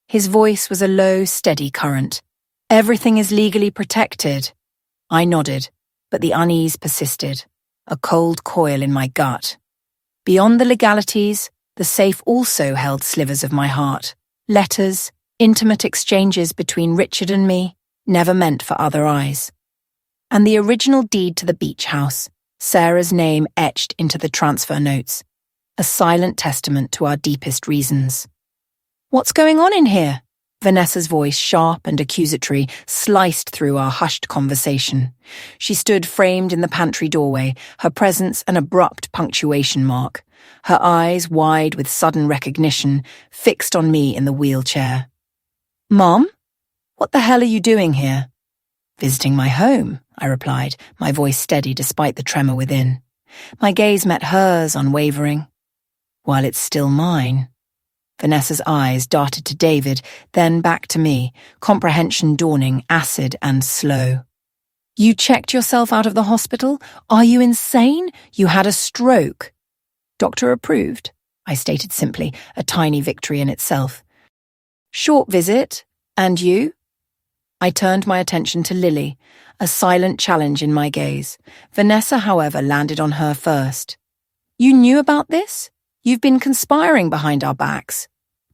His voice was a low, steady current. Everything is legally protected. I nodded, but the unease persisted, a cold coil in my gut. Beyond the legalities, the safe also held slivers of my heart, letters, intimate exchanges between Richard and me, never meant for other eyes. And the original deed to the beach house, Sarah's name etched into the transfer notes, a silent testament to our deepest reasons. "What's going on in here?" Vanessa's voice, sharp and accusatory, sliced through our hushed conversation. She stood framed in the pantry doorway, her presence an abrupt punctuation mark, her eyes wide with sudden recognition, fixed on me in the wheelchair. "Mom? What the hell are you doing here?" "Visiting my home," I replied, my voice steady despite the tremor within. My gaze met hers, unwavering. "While it's still mine." Vanessa's eyes darted to David, then back to me, comprehension dawning, acid and slow. "You checked yourself out of the hospital? Are you insane? You had a stroke." "Doctor approved," I stated simply, a tiny victory in itself. "Short visit. And you?" I turned my attention to Lily, a silent challenge in my gaze. Vanessa, however, landed on her first. "You knew about this? You've been conspiring behind our backs."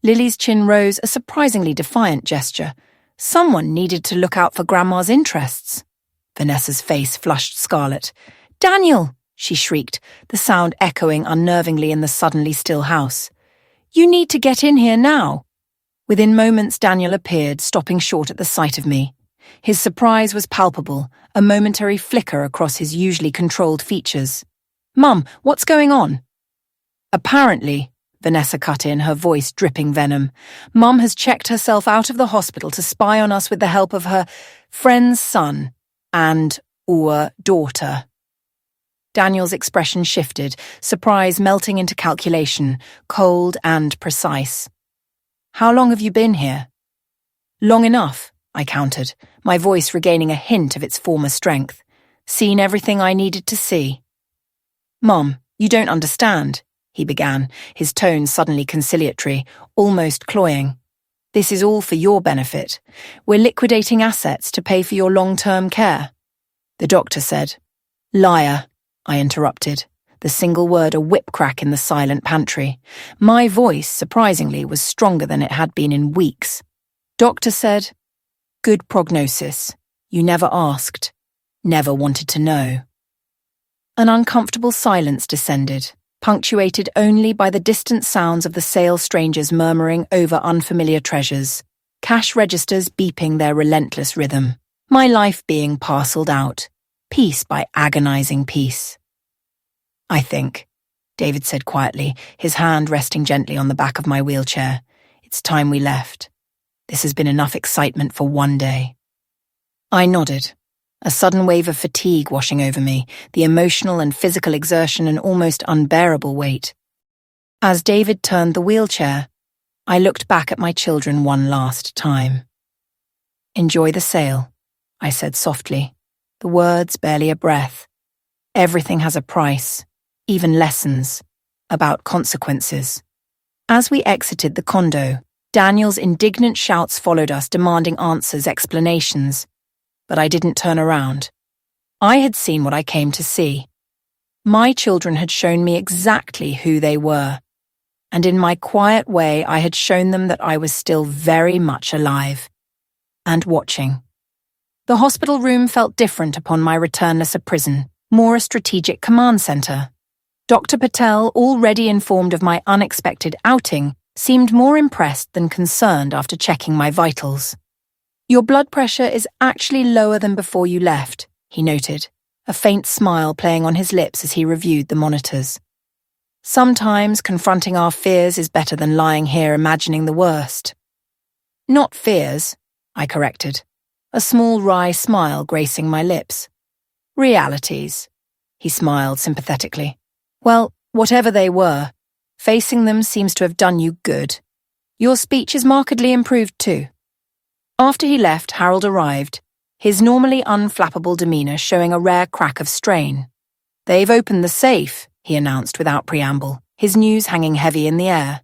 Lily's chin rose, a surprisingly defiant gesture. Someone needed to look out for Grandma's interests. Vanessa's face flushed scarlet. "Daniel!" she shrieked, the sound echoing unnervingly in the suddenly still house. "You need to get in here now." Within moments, Daniel appeared, stopping short at the sight of me. His surprise was palpable, a momentary flicker across his usually controlled features. "Mum, what's going on?" "Apparently," Vanessa cut in, her voice dripping venom, "Mum has checked herself out of the hospital to spy on us with the help of her friend's son and or daughter." Daniel's expression shifted, surprise melting into calculation, cold and precise. "How long have you been here?" "Long enough," I countered, my voice regaining a hint of its former strength. "Seen everything I needed to see." "Mum, you don't understand," he began, his tone suddenly conciliatory, almost cloying. "This is all for your benefit. We're liquidating assets to pay for your long-term care." The doctor said. "Liar," I interrupted, the single word a whip crack in the silent pantry. My voice, surprisingly, was stronger than it had been in weeks. Doctor said, "Good prognosis. You never asked. Never wanted to know." An uncomfortable silence descended, punctuated only by the distant sounds of the sale strangers murmuring over unfamiliar treasures, cash registers beeping their relentless rhythm, my life being parcelled out, piece by agonizing piece. "I think," David said quietly, his hand resting gently on the back of my wheelchair, "it's time we left. This has been enough excitement for one day." I nodded. A sudden wave of fatigue washing over me, the emotional and physical exertion an almost unbearable weight. As David turned the wheelchair, I looked back at my children one last time. "Enjoy the sale," I said softly, the words barely a breath. "Everything has a price, even lessons, about consequences." As we exited the condo, Daniel's indignant shouts followed us, demanding answers, explanations. But I didn't turn around. I had seen what I came to see. My children had shown me exactly who they were, and in my quiet way I had shown them that I was still very much alive and watching. The hospital room felt different upon my return less a prison, more a strategic command center. Dr. Patel, already informed of my unexpected outing, seemed more impressed than concerned after checking my vitals. "Your blood pressure is actually lower than before you left," he noted, a faint smile playing on his lips as he reviewed the monitors. "Sometimes confronting our fears is better than lying here imagining the worst." "Not fears," I corrected, a small wry smile gracing my lips. "Realities," he smiled sympathetically. "Well, whatever they were, Facing them seems to have done you good. Your speech is markedly improved too." After he left, Harold arrived, his normally unflappable demeanour showing a rare crack of strain. "They've opened the safe," he announced without preamble, his news hanging heavy in the air.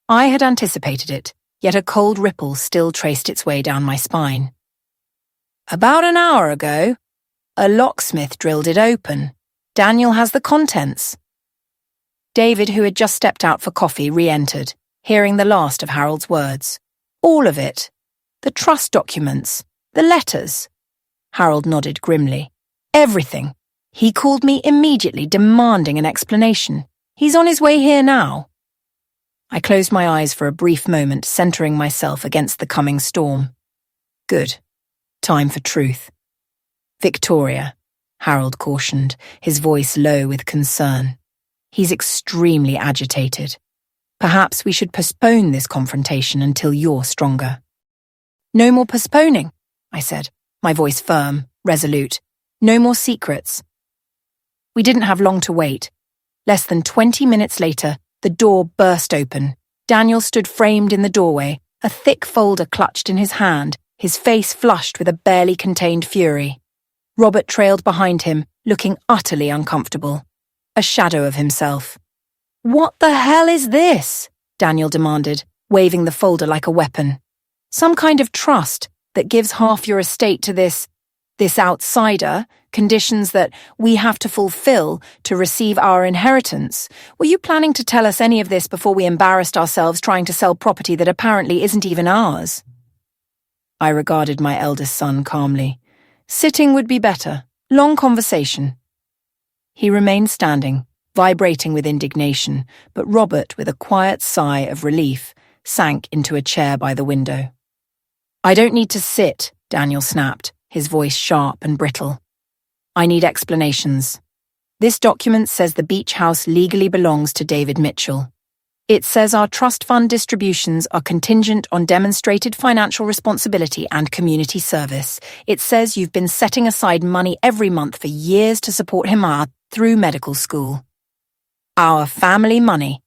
I had anticipated it, yet a cold ripple still traced its way down my spine. "About an hour ago, a locksmith drilled it open. Daniel has the contents." David, who had just stepped out for coffee, re-entered, hearing the last of Harold's words. "All of it. The trust documents, the letters." Harold nodded grimly. "Everything. He called me immediately, demanding an explanation. He's on his way here now." I closed my eyes for a brief moment, centering myself against the coming storm. Good. Time for truth. "Victoria," Harold cautioned, his voice low with concern. "He's extremely agitated. Perhaps we should postpone this confrontation until you're stronger." "No more postponing," I said, my voice firm, resolute. "No more secrets." We didn't have long to wait. Less than 20 minutes later, the door burst open. Daniel stood framed in the doorway, a thick folder clutched in his hand, his face flushed with a barely contained fury. Robert trailed behind him, looking utterly uncomfortable. A shadow of himself. "What the hell is this?" Daniel demanded, waving the folder like a weapon. "Some kind of trust that gives half your estate to this outsider, conditions that we have to fulfill to receive our inheritance. Were you planning to tell us any of this before we embarrassed ourselves trying to sell property that apparently isn't even ours?" I regarded my eldest son calmly. Sitting would be better. Long conversation. He remained standing, vibrating with indignation, but Robert, with a quiet sigh of relief, sank into a chair by the window. "I don't need to sit," Daniel snapped, his voice sharp and brittle. "I need explanations. This document says the beach house legally belongs to David Mitchell. It says our trust fund distributions are contingent on demonstrated financial responsibility and community service. It says you've been setting aside money every month for years to support him through medical school. Our family money."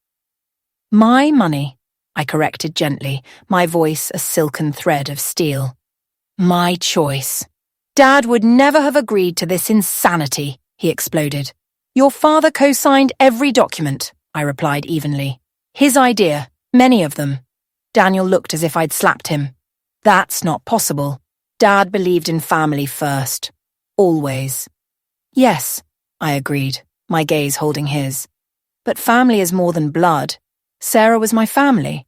"My money," I corrected gently, my voice a silken thread of steel. "My choice. Dad would never have agreed to this insanity," he exploded. "Your father co-signed every document," I replied evenly. "His idea, many of them." Daniel looked as if I'd slapped him. "That's not possible. Dad believed in family first. Always." "Yes," I agreed, my gaze holding his. "But family is more than blood. Sarah was my family.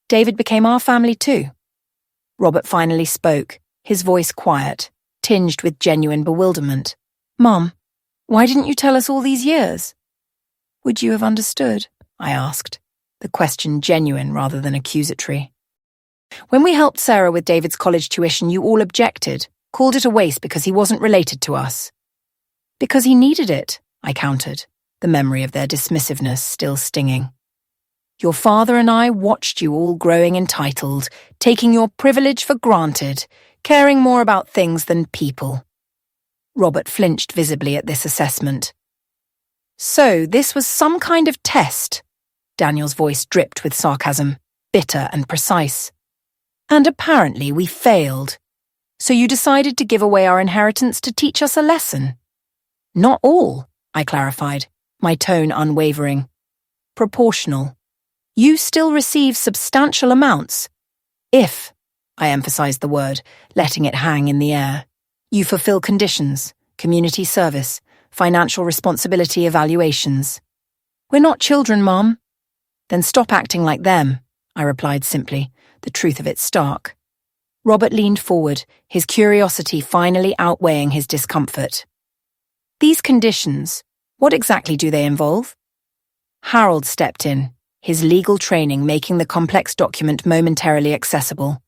David became our family too." Robert finally spoke, his voice quiet, tinged with genuine bewilderment. "Mum, why didn't you tell us all these years?" "Would you have understood?" I asked, the question genuine rather than accusatory. "When we helped Sarah with David's college tuition, you all objected, called it a waste because he wasn't related to us." "Because he needed it," I countered, the memory of their dismissiveness still stinging. "Your father and I watched you all growing entitled, taking your privilege for granted, caring more about things than people." Robert flinched visibly at this assessment. "So this was some kind of test?" Daniel's voice dripped with sarcasm, bitter and precise. "And apparently we failed. So you decided to give away our inheritance to teach us a lesson?" "Not all," I clarified, my tone unwavering. "Proportional. You still receive substantial amounts. If," I emphasized the word, letting it hang in the air, "you fulfill conditions, community service, financial responsibility evaluations." "We're not children, Mom." "Then stop acting like them," I replied simply, the truth of it stark. Robert leaned forward, his curiosity finally outweighing his discomfort. "These conditions, what exactly do they involve?" Harold stepped in, his legal training making the complex document momentarily accessible.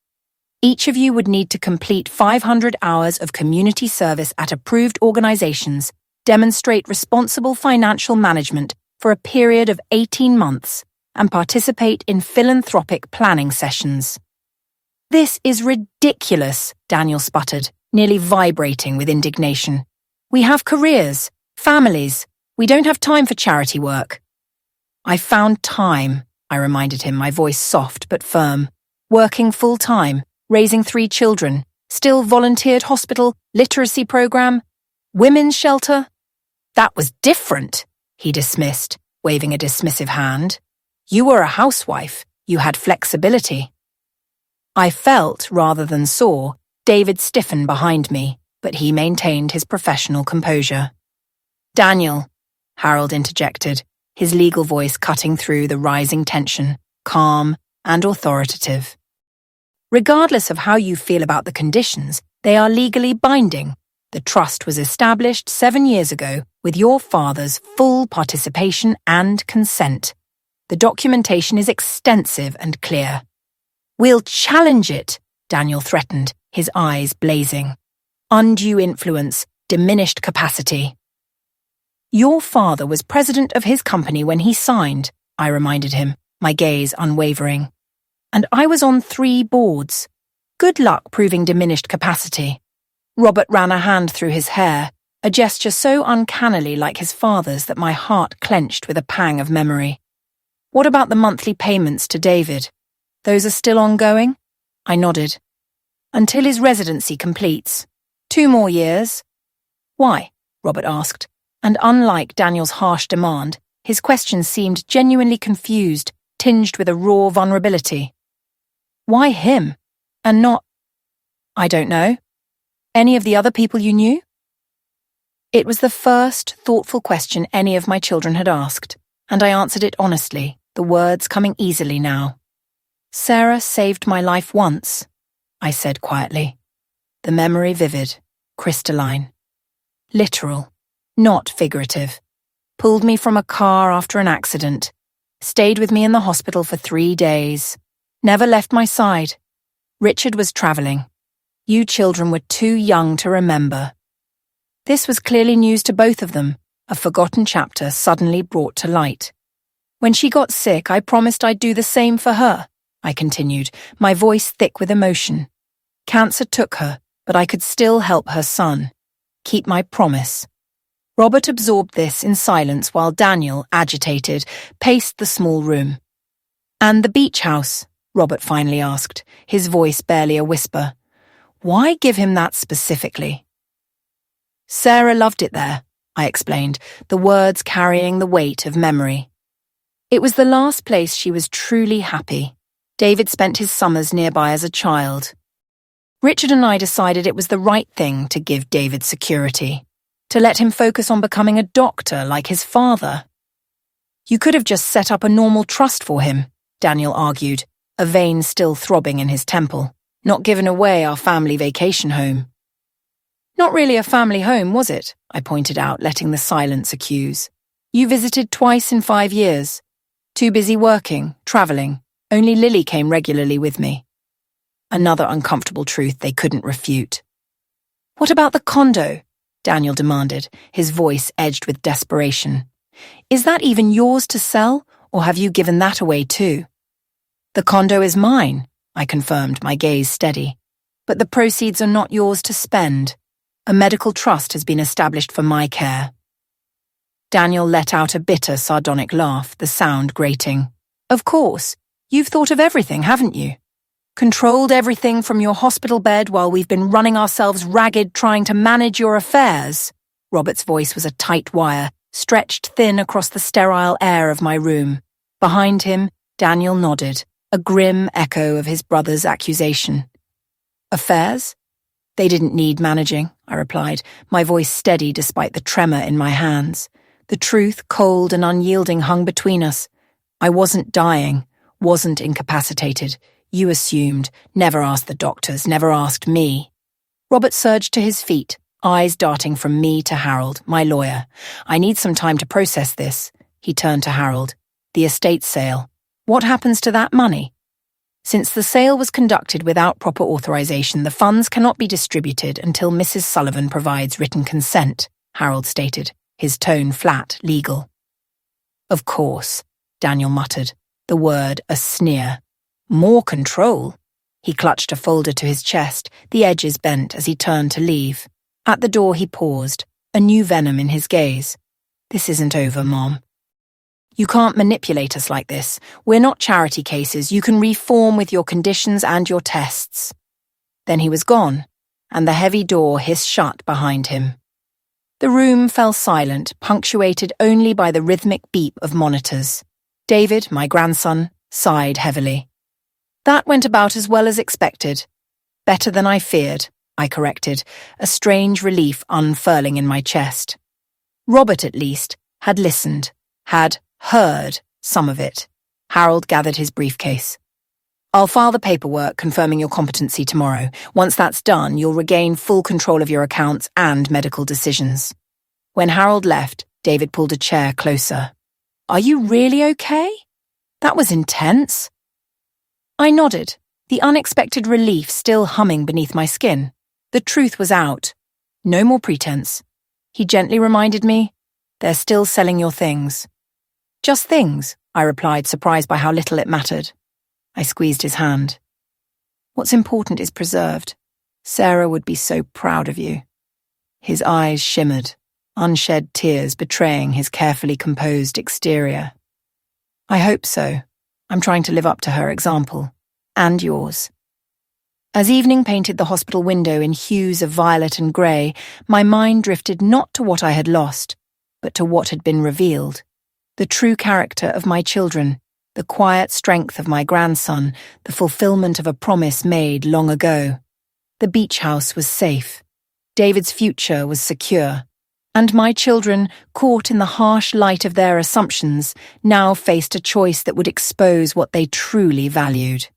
"Each of you would need to complete 500 hours of community service at approved organizations, demonstrate responsible financial management for a period of 18 months, and participate in philanthropic planning sessions." "This is ridiculous," Daniel sputtered, nearly vibrating with indignation. "We have careers, families. We don't have time for charity work." I found time, I reminded him, my voice soft but firm. Working full-time, raising 3 children, still volunteered hospital, literacy program, women's shelter. That was different, he dismissed, waving a dismissive hand. You were a housewife. You had flexibility. I felt, rather than saw, David stiffen behind me, but he maintained his professional composure. Daniel, Harold interjected, his legal voice cutting through the rising tension, calm and authoritative. Regardless of how you feel about the conditions, they are legally binding. The trust was established 7 years ago with your father's full participation and consent. The documentation is extensive and clear. We'll challenge it, Daniel threatened, his eyes blazing. Undue influence, diminished capacity. Your father was president of his company when he signed, I reminded him, my gaze unwavering. And I was on 3 boards. Good luck proving diminished capacity. Robert ran a hand through his hair, a gesture so uncannily like his father's that my heart clenched with a pang of memory. What about the monthly payments to David? Those are still ongoing? I nodded. Until his residency completes. 2 more years. Why? Robert asked, and unlike Daniel's harsh demand, his question seemed genuinely confused, tinged with a raw vulnerability. Why him? And not... I don't know. Any of the other people you knew? It was the first thoughtful question any of my children had asked, and I answered it honestly, the words coming easily now. Sarah saved my life once, I said quietly. The memory vivid, crystalline. Literal, not figurative. Pulled me from a car after an accident. Stayed with me in the hospital for 3 days. Never left my side. Richard was travelling. You children were too young to remember. This was clearly news to both of them, a forgotten chapter suddenly brought to light. When she got sick, I promised I'd do the same for her, I continued, my voice thick with emotion. Cancer took her, but I could still help her son. Keep my promise. Robert absorbed this in silence while Daniel, agitated, paced the small room. And the beach house? Robert finally asked, his voice barely a whisper. Why give him that specifically? Sarah loved it there, I explained, the words carrying the weight of memory. It was the last place she was truly happy. David spent his summers nearby as a child. Richard and I decided it was the right thing to give David security, to let him focus on becoming a doctor like his father. You could have just set up a normal trust for him, Daniel argued, a vein still throbbing in his temple, not given away our family vacation home. Not really a family home, was it? I pointed out, letting the silence accuse. You visited twice in 5 years. Too busy working, travelling. Only Lily came regularly with me. Another uncomfortable truth they couldn't refute. What about the condo? Daniel demanded, his voice edged with desperation. Is that even yours to sell, or have you given that away too? The condo is mine, I confirmed, my gaze steady. But the proceeds are not yours to spend. A medical trust has been established for my care. Daniel let out a bitter, sardonic laugh, the sound grating. Of course, you've thought of everything, haven't you? Controlled everything from your hospital bed while we've been running ourselves ragged trying to manage your affairs. Robert's voice was a tight wire, stretched thin across the sterile air of my room. Behind him, Daniel nodded, a grim echo of his brother's accusation. Affairs? They didn't need managing, I replied, my voice steady despite the tremor in my hands. The truth, cold and unyielding, hung between us. I wasn't dying, wasn't incapacitated. You assumed, never asked the doctors, never asked me. Robert surged to his feet, eyes darting from me to Harold, my lawyer. I need some time to process this. He turned to Harold. The estate sale. What happens to that money? Since the sale was conducted without proper authorization, the funds cannot be distributed until Mrs. Sullivan provides written consent, Harold stated, his tone flat, legal. Of course, Daniel muttered, the word a sneer. More control? He clutched a folder to his chest, the edges bent as he turned to leave. At the door he paused, a new venom in his gaze. This isn't over, Mom. You can't manipulate us like this. We're not charity cases. You can reform with your conditions and your tests." Then he was gone, and the heavy door hissed shut behind him. The room fell silent, punctuated only by the rhythmic beep of monitors. David, my grandson, sighed heavily. "That went about as well as expected. Better than I feared," I corrected, a strange relief unfurling in my chest. Robert, at least, had listened, had heard some of it. Harold gathered his briefcase. "I'll file the paperwork confirming your competency tomorrow. Once that's done, you'll regain full control of your accounts and medical decisions." When Harold left, David pulled a chair closer. "Are you really okay? That was intense." I nodded, the unexpected relief still humming beneath my skin. The truth was out. No more pretense. He gently reminded me, "They're still selling your things." "Just things," I replied, surprised by how little it mattered. I squeezed his hand. "What's important is preserved. Sarah would be so proud of you." His eyes shimmered, unshed tears betraying his carefully composed exterior. "I hope so. I'm trying to live up to her example. And yours." As evening painted the hospital window in hues of violet and grey, my mind drifted not to what I had lost, but to what had been revealed. The true character of my children, the quiet strength of my grandson, the fulfillment of a promise made long ago. The beach house was safe. David's future was secure. And my children, caught in the harsh light of their assumptions, now faced a choice that would expose what they truly valued.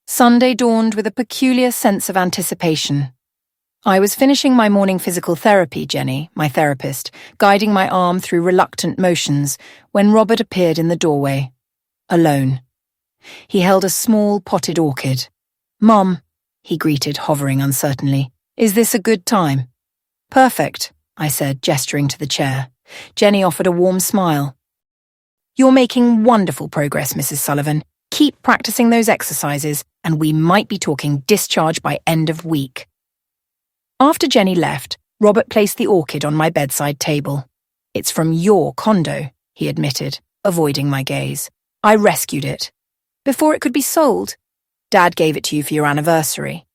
Sunday dawned with a peculiar sense of anticipation. I was finishing my morning physical therapy, Jenny, my therapist, guiding my arm through reluctant motions, when Robert appeared in the doorway. Alone. He held a small potted orchid. "Mum," he greeted, hovering uncertainly, "is this a good time?" "Perfect," I said, gesturing to the chair. Jenny offered a warm smile. "You're making wonderful progress, Mrs. Sullivan. Keep practicing those exercises, and we might be talking discharge by end of week." After Jenny left, Robert placed the orchid on my bedside table. "It's from your condo," he admitted, avoiding my gaze. "I rescued it. Before it could be sold. Dad gave it to you for your anniversary."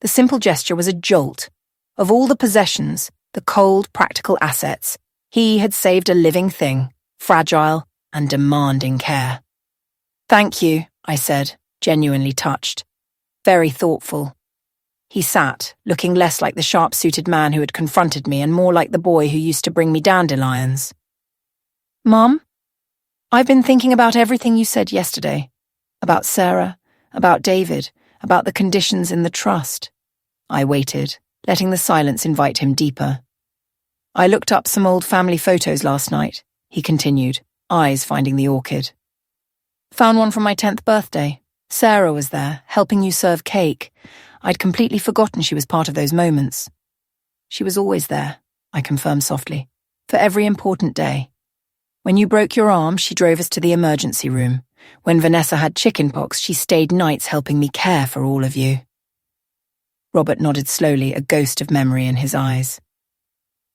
The simple gesture was a jolt. Of all the possessions, the cold, practical assets, he had saved a living thing, fragile and demanding care. "Thank you," I said, genuinely touched. "Very thoughtful." He sat, looking less like the sharp-suited man who had confronted me and more like the boy who used to bring me dandelions. "Mum, I've been thinking about everything you said yesterday. About Sarah, about David, about the conditions in the trust." I waited, letting the silence invite him deeper. "I looked up some old family photos last night," he continued, eyes finding the orchid. "Found one from my 10th birthday. Sarah was there, helping you serve cake. I'd completely forgotten she was part of those moments." "She was always there," I confirmed softly, "for every important day. When you broke your arm, she drove us to the emergency room. When Vanessa had chickenpox, she stayed nights helping me care for all of you." Robert nodded slowly, a ghost of memory in his eyes.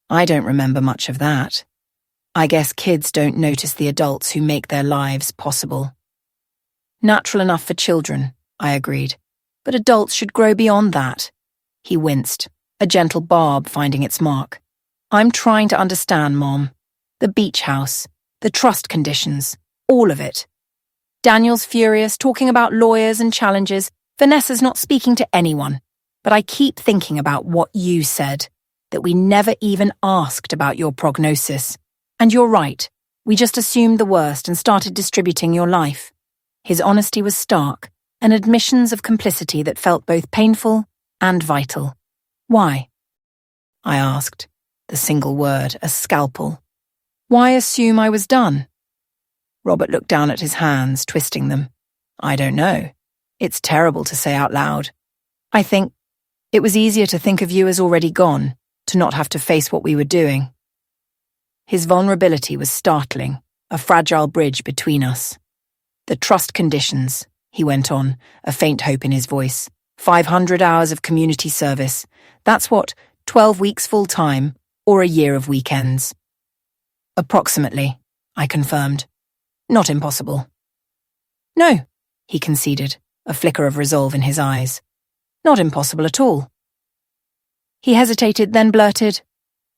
"I don't remember much of that. I guess kids don't notice the adults who make their lives possible." "Natural enough for children," I agreed. "But adults should grow beyond that." He winced, a gentle barb finding its mark. "I'm trying to understand, Mom. The beach house, the trust conditions, all of it. Daniel's furious, talking about lawyers and challenges. Vanessa's not speaking to anyone. But I keep thinking about what you said, that we never even asked about your prognosis. And you're right, we just assumed the worst and started distributing your life." His honesty was stark, and admissions of complicity that felt both painful and vital. "Why?" I asked, the single word a scalpel. "Why assume I was done?" Robert looked down at his hands, twisting them. "I don't know. It's terrible to say out loud. I think it was easier to think of you as already gone, to not have to face what we were doing." His vulnerability was startling, a fragile bridge between us. "The trust conditions," he went on, a faint hope in his voice. 500 hours of community service. That's what, 12 weeks full-time, or a year of weekends. "Approximately," I confirmed. Not impossible. No, he conceded, a flicker of resolve in his eyes. Not impossible at all. He hesitated, then blurted,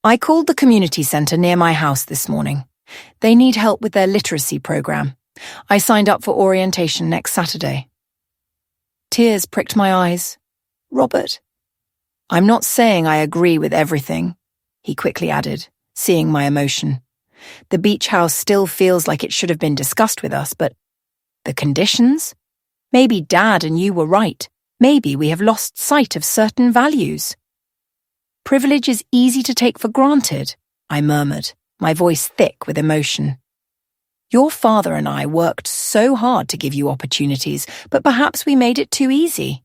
I called the community centre near my house this morning. They need help with their literacy programme. I signed up for orientation next Saturday. Tears pricked my eyes. Robert. I'm not saying I agree with everything, he quickly added, seeing my emotion. The beach house still feels like it should have been discussed with us, but the conditions? Maybe Dad and you were right. Maybe we have lost sight of certain values. Privilege is easy to take for granted, I murmured, my voice thick with emotion. Your father and I worked so hard to give you opportunities, but perhaps we made it too easy.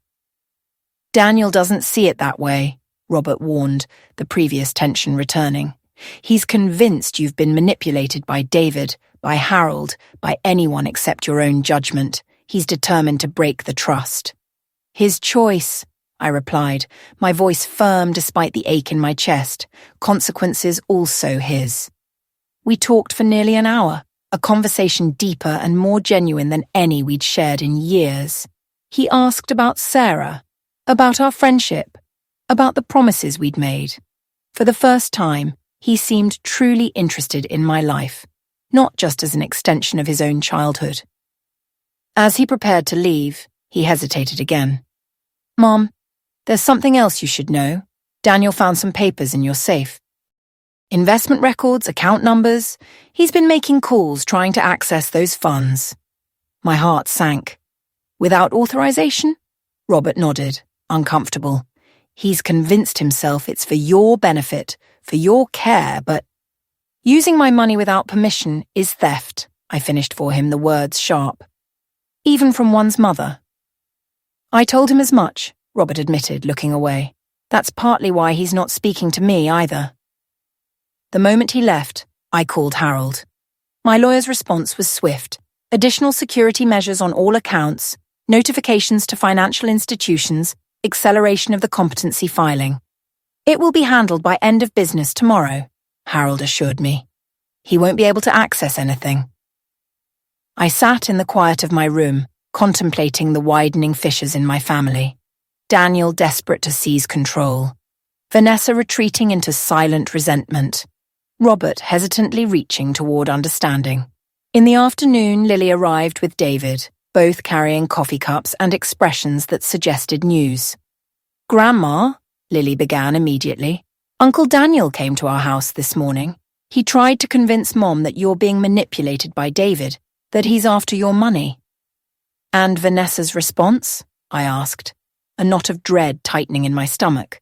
Daniel doesn't see it that way, Robert warned, the previous tension returning. He's convinced you've been manipulated by David, by Harold, by anyone except your own judgment. He's determined to break the trust. His choice, I replied, my voice firm despite the ache in my chest. Consequences also his. We talked for nearly an hour, a conversation deeper and more genuine than any we'd shared in years. He asked about Sarah, about our friendship, about the promises we'd made. For the first time, he seemed truly interested in my life, not just as an extension of his own childhood. As he prepared to leave, he hesitated again. Mom, there's something else you should know. Daniel found some papers in your safe. Investment records, account numbers. He's been making calls trying to access those funds. My heart sank. Without authorization? Robert nodded, uncomfortable. He's convinced himself it's for your benefit, for your care, but using my money without permission is theft, I finished for him, the words sharp. Even from one's mother. I told him as much, Robert admitted, looking away. That's partly why he's not speaking to me either. The moment he left, I called Harold. My lawyer's response was swift. Additional security measures on all accounts, notifications to financial institutions, acceleration of the competency filing. It will be handled by end of business tomorrow, Harold assured me. He won't be able to access anything. I sat in the quiet of my room, contemplating the widening fissures in my family. Daniel desperate to seize control. Vanessa retreating into silent resentment. Robert hesitantly reaching toward understanding. In the afternoon, Lily arrived with David, both carrying coffee cups and expressions that suggested news. Grandma, Lily began immediately. Uncle Daniel came to our house this morning. He tried to convince Mom that you're being manipulated by David, that he's after your money. And Vanessa's response? I asked, a knot of dread tightening in my stomach.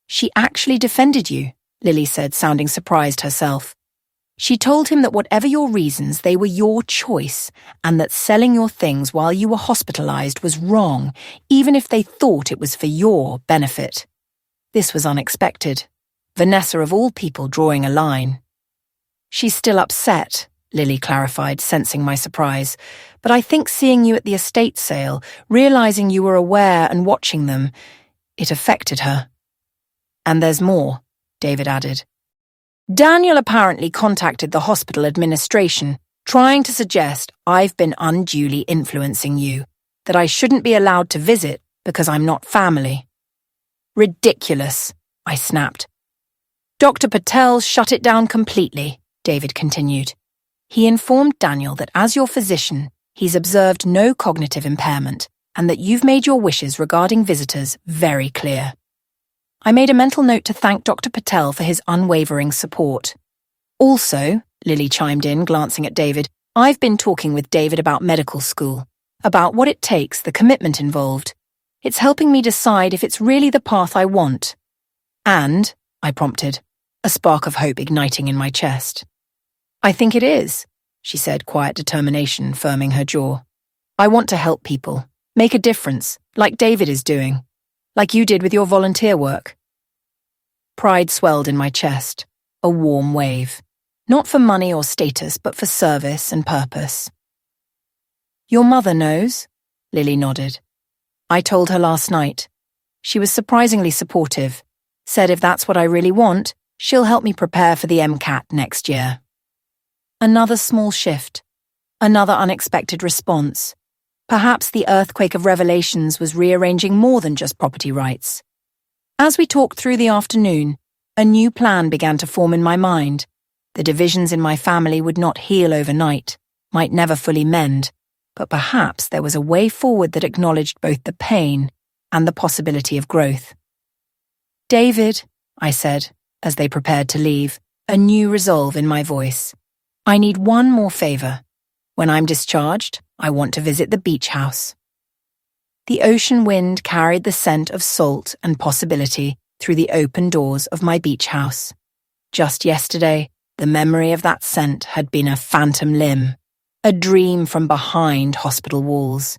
She actually defended you, Lily said, sounding surprised herself. She told him that whatever your reasons, they were your choice, and that selling your things while you were hospitalized was wrong, even if they thought it was for your benefit. This was unexpected. Vanessa of all people drawing a line. She's still upset, Lily clarified, sensing my surprise, but I think seeing you at the estate sale, realizing you were aware and watching them, it affected her. And there's more, David added. Daniel apparently contacted the hospital administration, trying to suggest I've been unduly influencing you, that I shouldn't be allowed to visit because I'm not family. Ridiculous, I snapped. Dr. Patel shut it down completely, David continued. He informed Daniel that as your physician, he's observed no cognitive impairment and that you've made your wishes regarding visitors very clear. I made a mental note to thank Dr. Patel for his unwavering support. Also, Lily chimed in, glancing at David, I've been talking with David about medical school, about what it takes, the commitment involved. It's helping me decide if it's really the path I want. And, I prompted, a spark of hope igniting in my chest. I think it is, she said, quiet determination firming her jaw. I want to help people, make a difference, like David is doing, like you did with your volunteer work. Pride swelled in my chest, a warm wave, not for money or status, but for service and purpose. Your mother knows, Lily nodded. I told her last night. She was surprisingly supportive, said if that's what I really want, she'll help me prepare for the MCAT next year. Another small shift. Another unexpected response. Perhaps the earthquake of revelations was rearranging more than just property rights. As we talked through the afternoon, a new plan began to form in my mind. The divisions in my family would not heal overnight, might never fully mend, but perhaps there was a way forward that acknowledged both the pain and the possibility of growth. "David," I said, as they prepared to leave, a new resolve in my voice. "I need one more favor. When I'm discharged, I want to visit the beach house." The ocean wind carried the scent of salt and possibility through the open doors of my beach house. Just yesterday, the memory of that scent had been a phantom limb, a dream from behind hospital walls.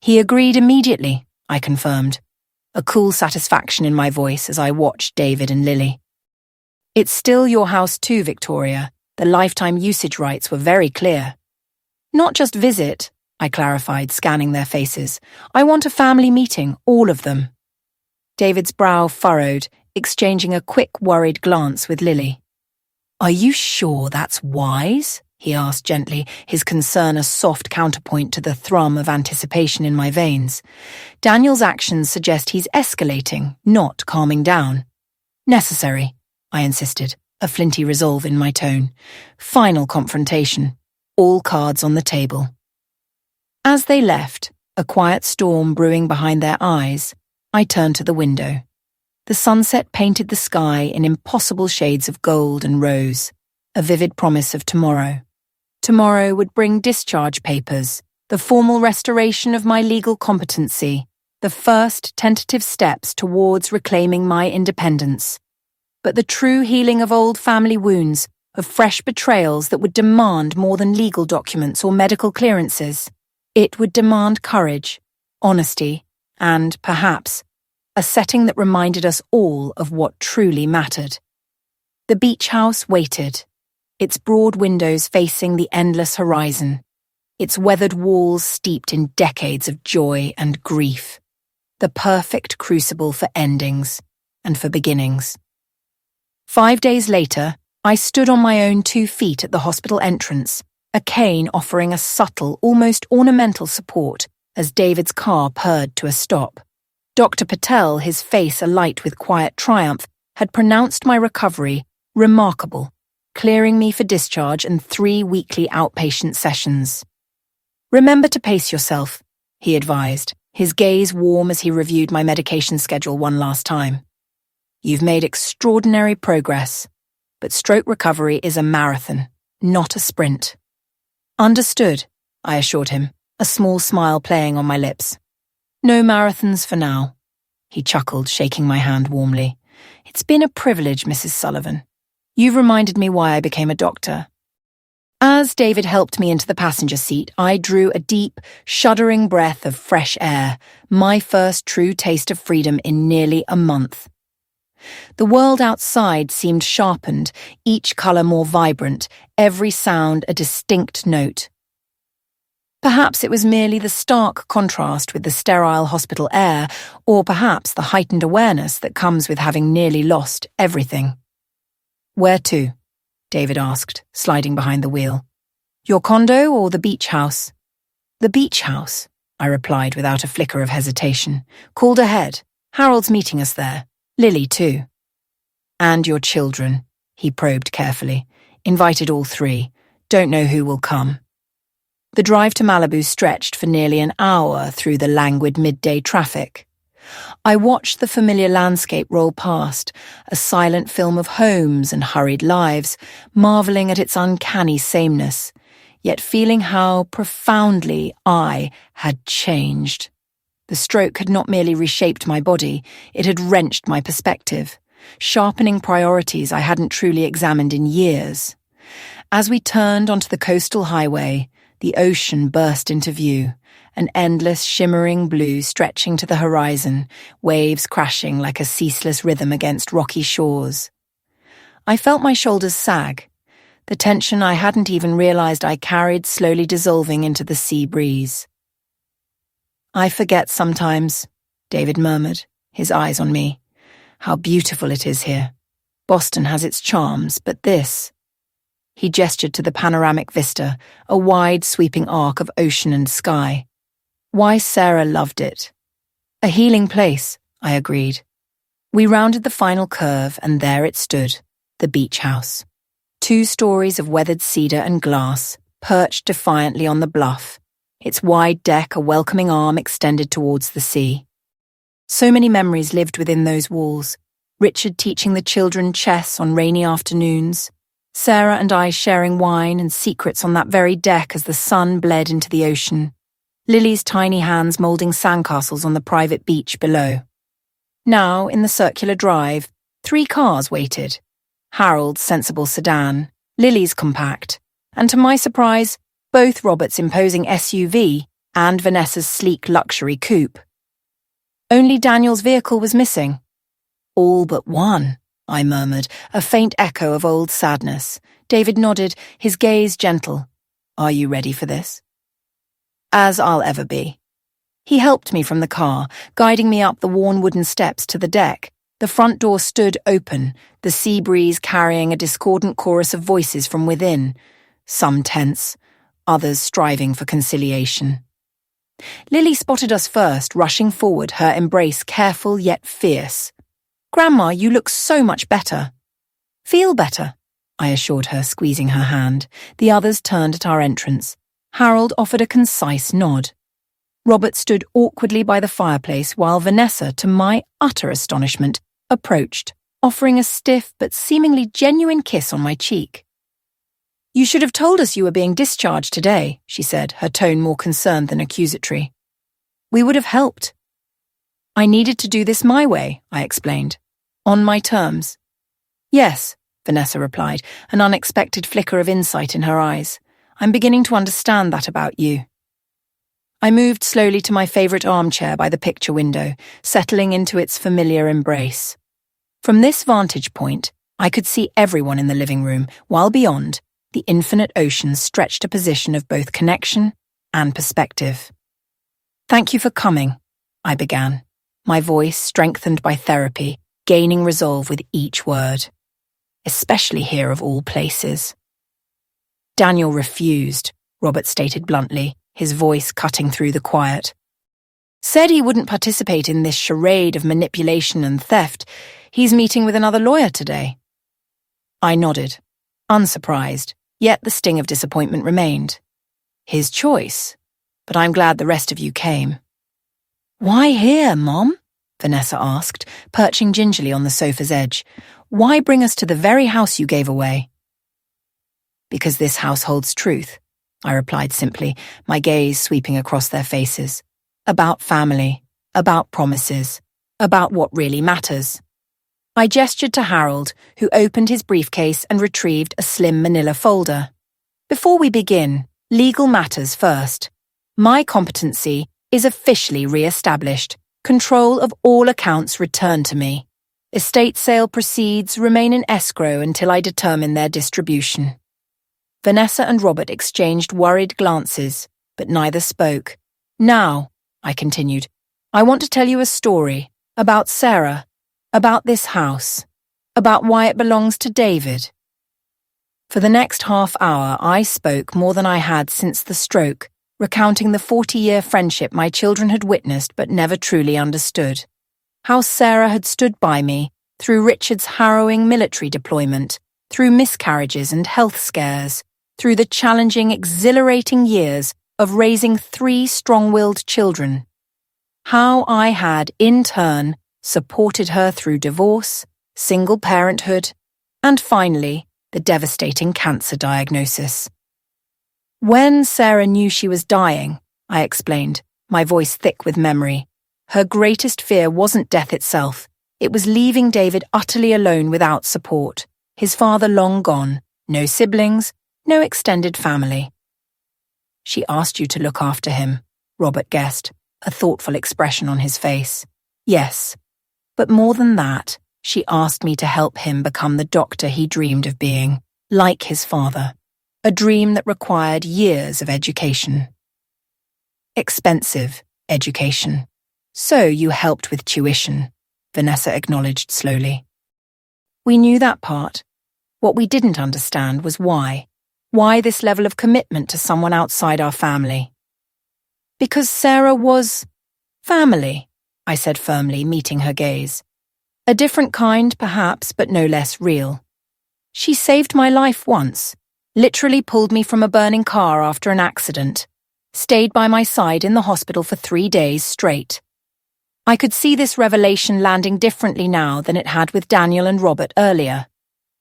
He agreed immediately, I confirmed, a cool satisfaction in my voice as I watched David and Lily. "It's still your house too, Victoria. The lifetime usage rights were very clear." "Not just visit," I clarified, scanning their faces. "I want a family meeting, all of them." David's brow furrowed, exchanging a quick, worried glance with Lily. "Are you sure that's wise?" he asked gently, his concern a soft counterpoint to the thrum of anticipation in my veins. Daniel's actions suggest he's escalating, not calming down. "Necessary," I insisted, a flinty resolve in my tone. Final confrontation. All cards on the table. As they left, a quiet storm brewing behind their eyes, I turned to the window. The sunset painted the sky in impossible shades of gold and rose, a vivid promise of tomorrow. Tomorrow would bring discharge papers, the formal restoration of my legal competency, the first tentative steps towards reclaiming my independence. But the true healing of old family wounds, of fresh betrayals that would demand more than legal documents or medical clearances. It would demand courage, honesty, and, perhaps, a setting that reminded us all of what truly mattered. The beach house waited, its broad windows facing the endless horizon, its weathered walls steeped in decades of joy and grief, the perfect crucible for endings and for beginnings. 5 days later, I stood on my own 2 feet at the hospital entrance, a cane offering a subtle, almost ornamental support as David's car purred to a stop. Dr. Patel, his face alight with quiet triumph, had pronounced my recovery remarkable, clearing me for discharge and 3 weekly outpatient sessions. "Remember to pace yourself," he advised, his gaze warm as he reviewed my medication schedule one last time. "You've made extraordinary progress, but stroke recovery is a marathon, not a sprint." "Understood," I assured him, a small smile playing on my lips. "No marathons for now." He chuckled, shaking my hand warmly. "It's been a privilege, Mrs. Sullivan. You've reminded me why I became a doctor." As David helped me into the passenger seat, I drew a deep, shuddering breath of fresh air, my first true taste of freedom in nearly a month. The world outside seemed sharpened, each colour more vibrant, every sound a distinct note. Perhaps it was merely the stark contrast with the sterile hospital air, or perhaps the heightened awareness that comes with having nearly lost everything. "Where to?" David asked, sliding behind the wheel. "Your condo or the beach house?" "The beach house," I replied without a flicker of hesitation. "Called ahead. Harold's meeting us there. Lily, too." "And your children," he probed carefully. "Invited all 3. Don't know who will come." The drive to Malibu stretched for nearly an hour through the languid midday traffic. I watched the familiar landscape roll past, a silent film of homes and hurried lives, marveling at its uncanny sameness, yet feeling how profoundly I had changed. The stroke had not merely reshaped my body, it had wrenched my perspective, sharpening priorities I hadn't truly examined in years. As we turned onto the coastal highway, the ocean burst into view, an endless shimmering blue stretching to the horizon, waves crashing like a ceaseless rhythm against rocky shores. I felt my shoulders sag, the tension I hadn't even realized I carried slowly dissolving into the sea breeze. "I forget sometimes," David murmured, his eyes on me, "how beautiful it is here. Boston has its charms, but this..." He gestured to the panoramic vista, a wide, sweeping arc of ocean and sky. Why Sarah loved it. A healing place, I agreed. We rounded the final curve, and there it stood, the beach house. 2 stories of weathered cedar and glass, perched defiantly on the bluff, its wide deck a welcoming arm extended towards the sea. So many memories lived within those walls. Richard teaching the children chess on rainy afternoons, Sarah and I sharing wine and secrets on that very deck as the sun bled into the ocean, Lily's tiny hands moulding sandcastles on the private beach below. Now, in the circular drive, 3 cars waited. Harold's sensible sedan, Lily's compact, and to my surprise, both Robert's imposing SUV and Vanessa's sleek luxury coupe. Only Daniel's vehicle was missing. All but one, I murmured, a faint echo of old sadness. David nodded, his gaze gentle. Are you ready for this? As I'll ever be. He helped me from the car, guiding me up the worn wooden steps to the deck. The front door stood open, the sea breeze carrying a discordant chorus of voices from within, some tense, others striving for conciliation. Lily spotted us first, rushing forward, her embrace careful yet fierce. Grandma, you look so much better. Feel better, I assured her, squeezing her hand. The others turned at our entrance. Harold offered a concise nod. Robert stood awkwardly by the fireplace while Vanessa, to my utter astonishment, approached, offering a stiff but seemingly genuine kiss on my cheek. You should have told us you were being discharged today, she said, her tone more concerned than accusatory. We would have helped. I needed to do this my way, I explained. On my terms. Yes, Vanessa replied, an unexpected flicker of insight in her eyes. I'm beginning to understand that about you. I moved slowly to my favourite armchair by the picture window, settling into its familiar embrace. From this vantage point, I could see everyone in the living room, while beyond, the infinite ocean stretched a position of both connection and perspective. Thank you for coming, I began, my voice strengthened by therapy, gaining resolve with each word. Especially here of all places. Daniel refused, Robert stated bluntly, his voice cutting through the quiet. Said he wouldn't participate in this charade of manipulation and theft. He's meeting with another lawyer today. I nodded, unsurprised, yet the sting of disappointment remained. His choice, but I'm glad the rest of you came. Why here, Mom? Vanessa asked, perching gingerly on the sofa's edge. Why bring us to the very house you gave away? Because this house holds truth, I replied simply, my gaze sweeping across their faces. About family, about promises, about what really matters. I gestured to Harold, who opened his briefcase and retrieved a slim manila folder. Before we begin, legal matters first. My competency is officially re-established. Control of all accounts returned to me. Estate sale proceeds remain in escrow until I determine their distribution. Vanessa and Robert exchanged worried glances, but neither spoke. Now, I continued, I want to tell you a story about Sarah, about this house, about why it belongs to David. For the next half hour, I spoke more than I had since the stroke, recounting the 40-year friendship my children had witnessed but never truly understood. How Sarah had stood by me through Richard's harrowing military deployment, through miscarriages and health scares, through the challenging, exhilarating years of raising 3 strong-willed children. How I had, in turn, supported her through divorce, single parenthood, and finally, the devastating cancer diagnosis. When Sarah knew she was dying, I explained, my voice thick with memory, her greatest fear wasn't death itself. It was leaving David utterly alone without support, his father long gone, no siblings, no extended family. She asked you to look after him, Robert guessed, a thoughtful expression on his face. Yes, but more than that, she asked me to help him become the doctor he dreamed of being, like his father, a dream that required years of education. Expensive education. So you helped with tuition, Vanessa acknowledged slowly. We knew that part. What we didn't understand was why. Why this level of commitment to someone outside our family? Because Sarah was family, I said firmly, meeting her gaze. A different kind, perhaps, but no less real. She saved my life once, literally pulled me from a burning car after an accident, stayed by my side in the hospital for 3 days straight. I could see this revelation landing differently now than it had with Daniel and Robert earlier.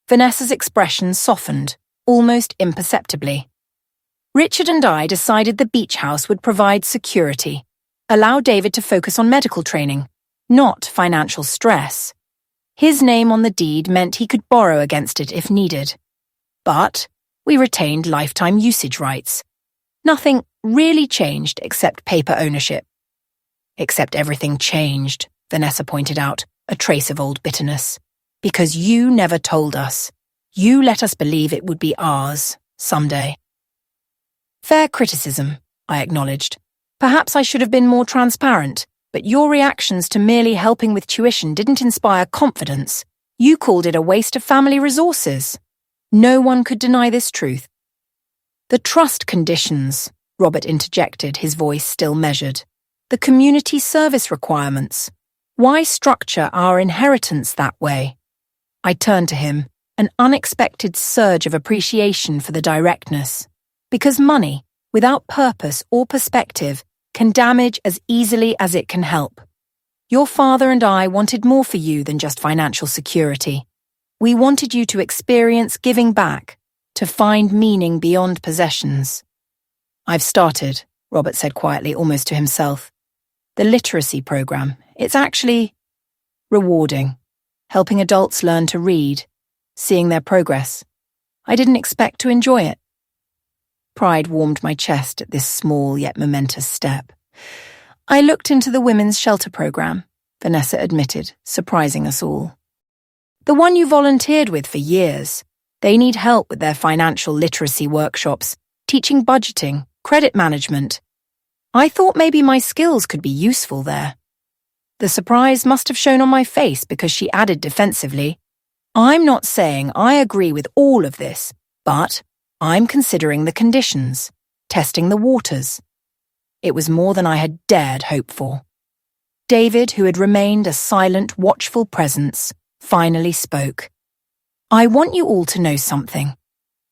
Vanessa's expression softened, almost imperceptibly. Richard and I decided the beach house would provide security, allow David to focus on medical training, not financial stress. His name on the deed meant he could borrow against it if needed. But we retained lifetime usage rights. Nothing really changed except paper ownership. Except everything changed, Vanessa pointed out, a trace of old bitterness. Because you never told us. You let us believe it would be ours, someday. Fair criticism, I acknowledged. Perhaps I should have been more transparent, but your reactions to merely helping with tuition didn't inspire confidence. You called it a waste of family resources. No one could deny this truth. The trust conditions, Robert interjected, his voice still measured. The community service requirements. Why structure our inheritance that way? I turned to him, an unexpected surge of appreciation for the directness. Because money, without purpose or perspective, can damage as easily as it can help. Your father and I wanted more for you than just financial security. We wanted you to experience giving back, to find meaning beyond possessions. I've started, Robert said quietly, almost to himself. The literacy program, it's actually rewarding, helping adults learn to read, seeing their progress. I didn't expect to enjoy it. Pride warmed my chest at this small yet momentous step. I looked into the women's shelter program, Vanessa admitted, surprising us all. The one you volunteered with for years. They need help with their financial literacy workshops, teaching budgeting, credit management. I thought maybe my skills could be useful there. The surprise must have shown on my face because she added defensively, I'm not saying I agree with all of this, but I'm considering the conditions, testing the waters. It was more than I had dared hope for. David, who had remained a silent, watchful presence, finally spoke. I want you all to know something.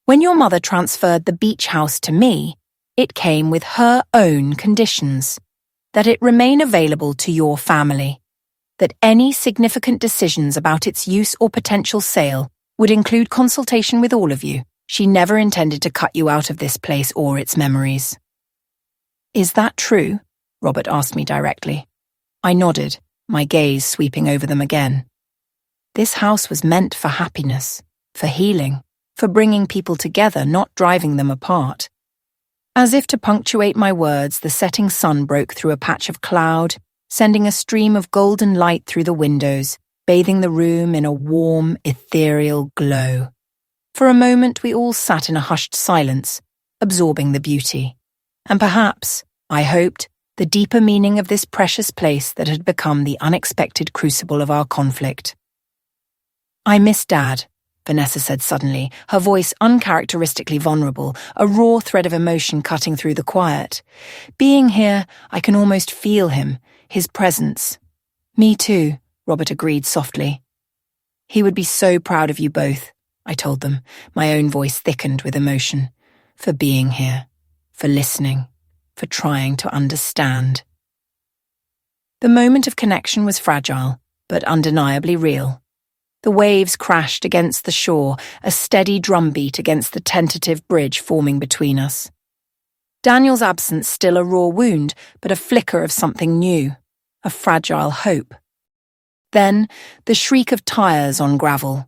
When your mother transferred the beach house to me, it came with her own conditions. That it remain available to your family. That any significant decisions about its use or potential sale would include consultation with all of you. She never intended to cut you out of this place or its memories. Is that true? Robert asked me directly. I nodded, my gaze sweeping over them again. This house was meant for happiness, for healing, for bringing people together, not driving them apart. As if to punctuate my words, the setting sun broke through a patch of cloud, sending a stream of golden light through the windows, bathing the room in a warm, ethereal glow. For a moment we all sat in a hushed silence, absorbing the beauty. And perhaps, I hoped, the deeper meaning of this precious place that had become the unexpected crucible of our conflict. I miss Dad, Vanessa said suddenly, her voice uncharacteristically vulnerable, a raw thread of emotion cutting through the quiet. Being here, I can almost feel him, his presence. Me too, Robert agreed softly. He would be so proud of you both, I told them, my own voice thickened with emotion, for being here, for listening, for trying to understand. The moment of connection was fragile, but undeniably real. The waves crashed against the shore, a steady drumbeat against the tentative bridge forming between us. Daniel's absence still a raw wound, but a flicker of something new, a fragile hope. Then, the shriek of tires on gravel.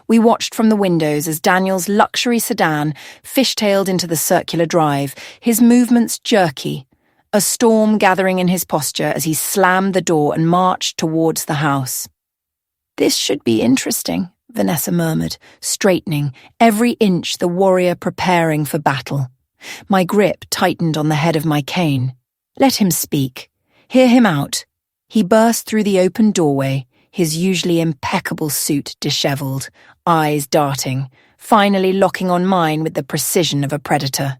We watched from the windows as Daniel's luxury sedan fishtailed into the circular drive, his movements jerky, a storm gathering in his posture as he slammed the door and marched towards the house. This should be interesting, Vanessa murmured, straightening, every inch the warrior preparing for battle. My grip tightened on the head of my cane. Let him speak. Hear him out. He burst through the open doorway, his usually impeccable suit disheveled, eyes darting, finally locking on mine with the precision of a predator.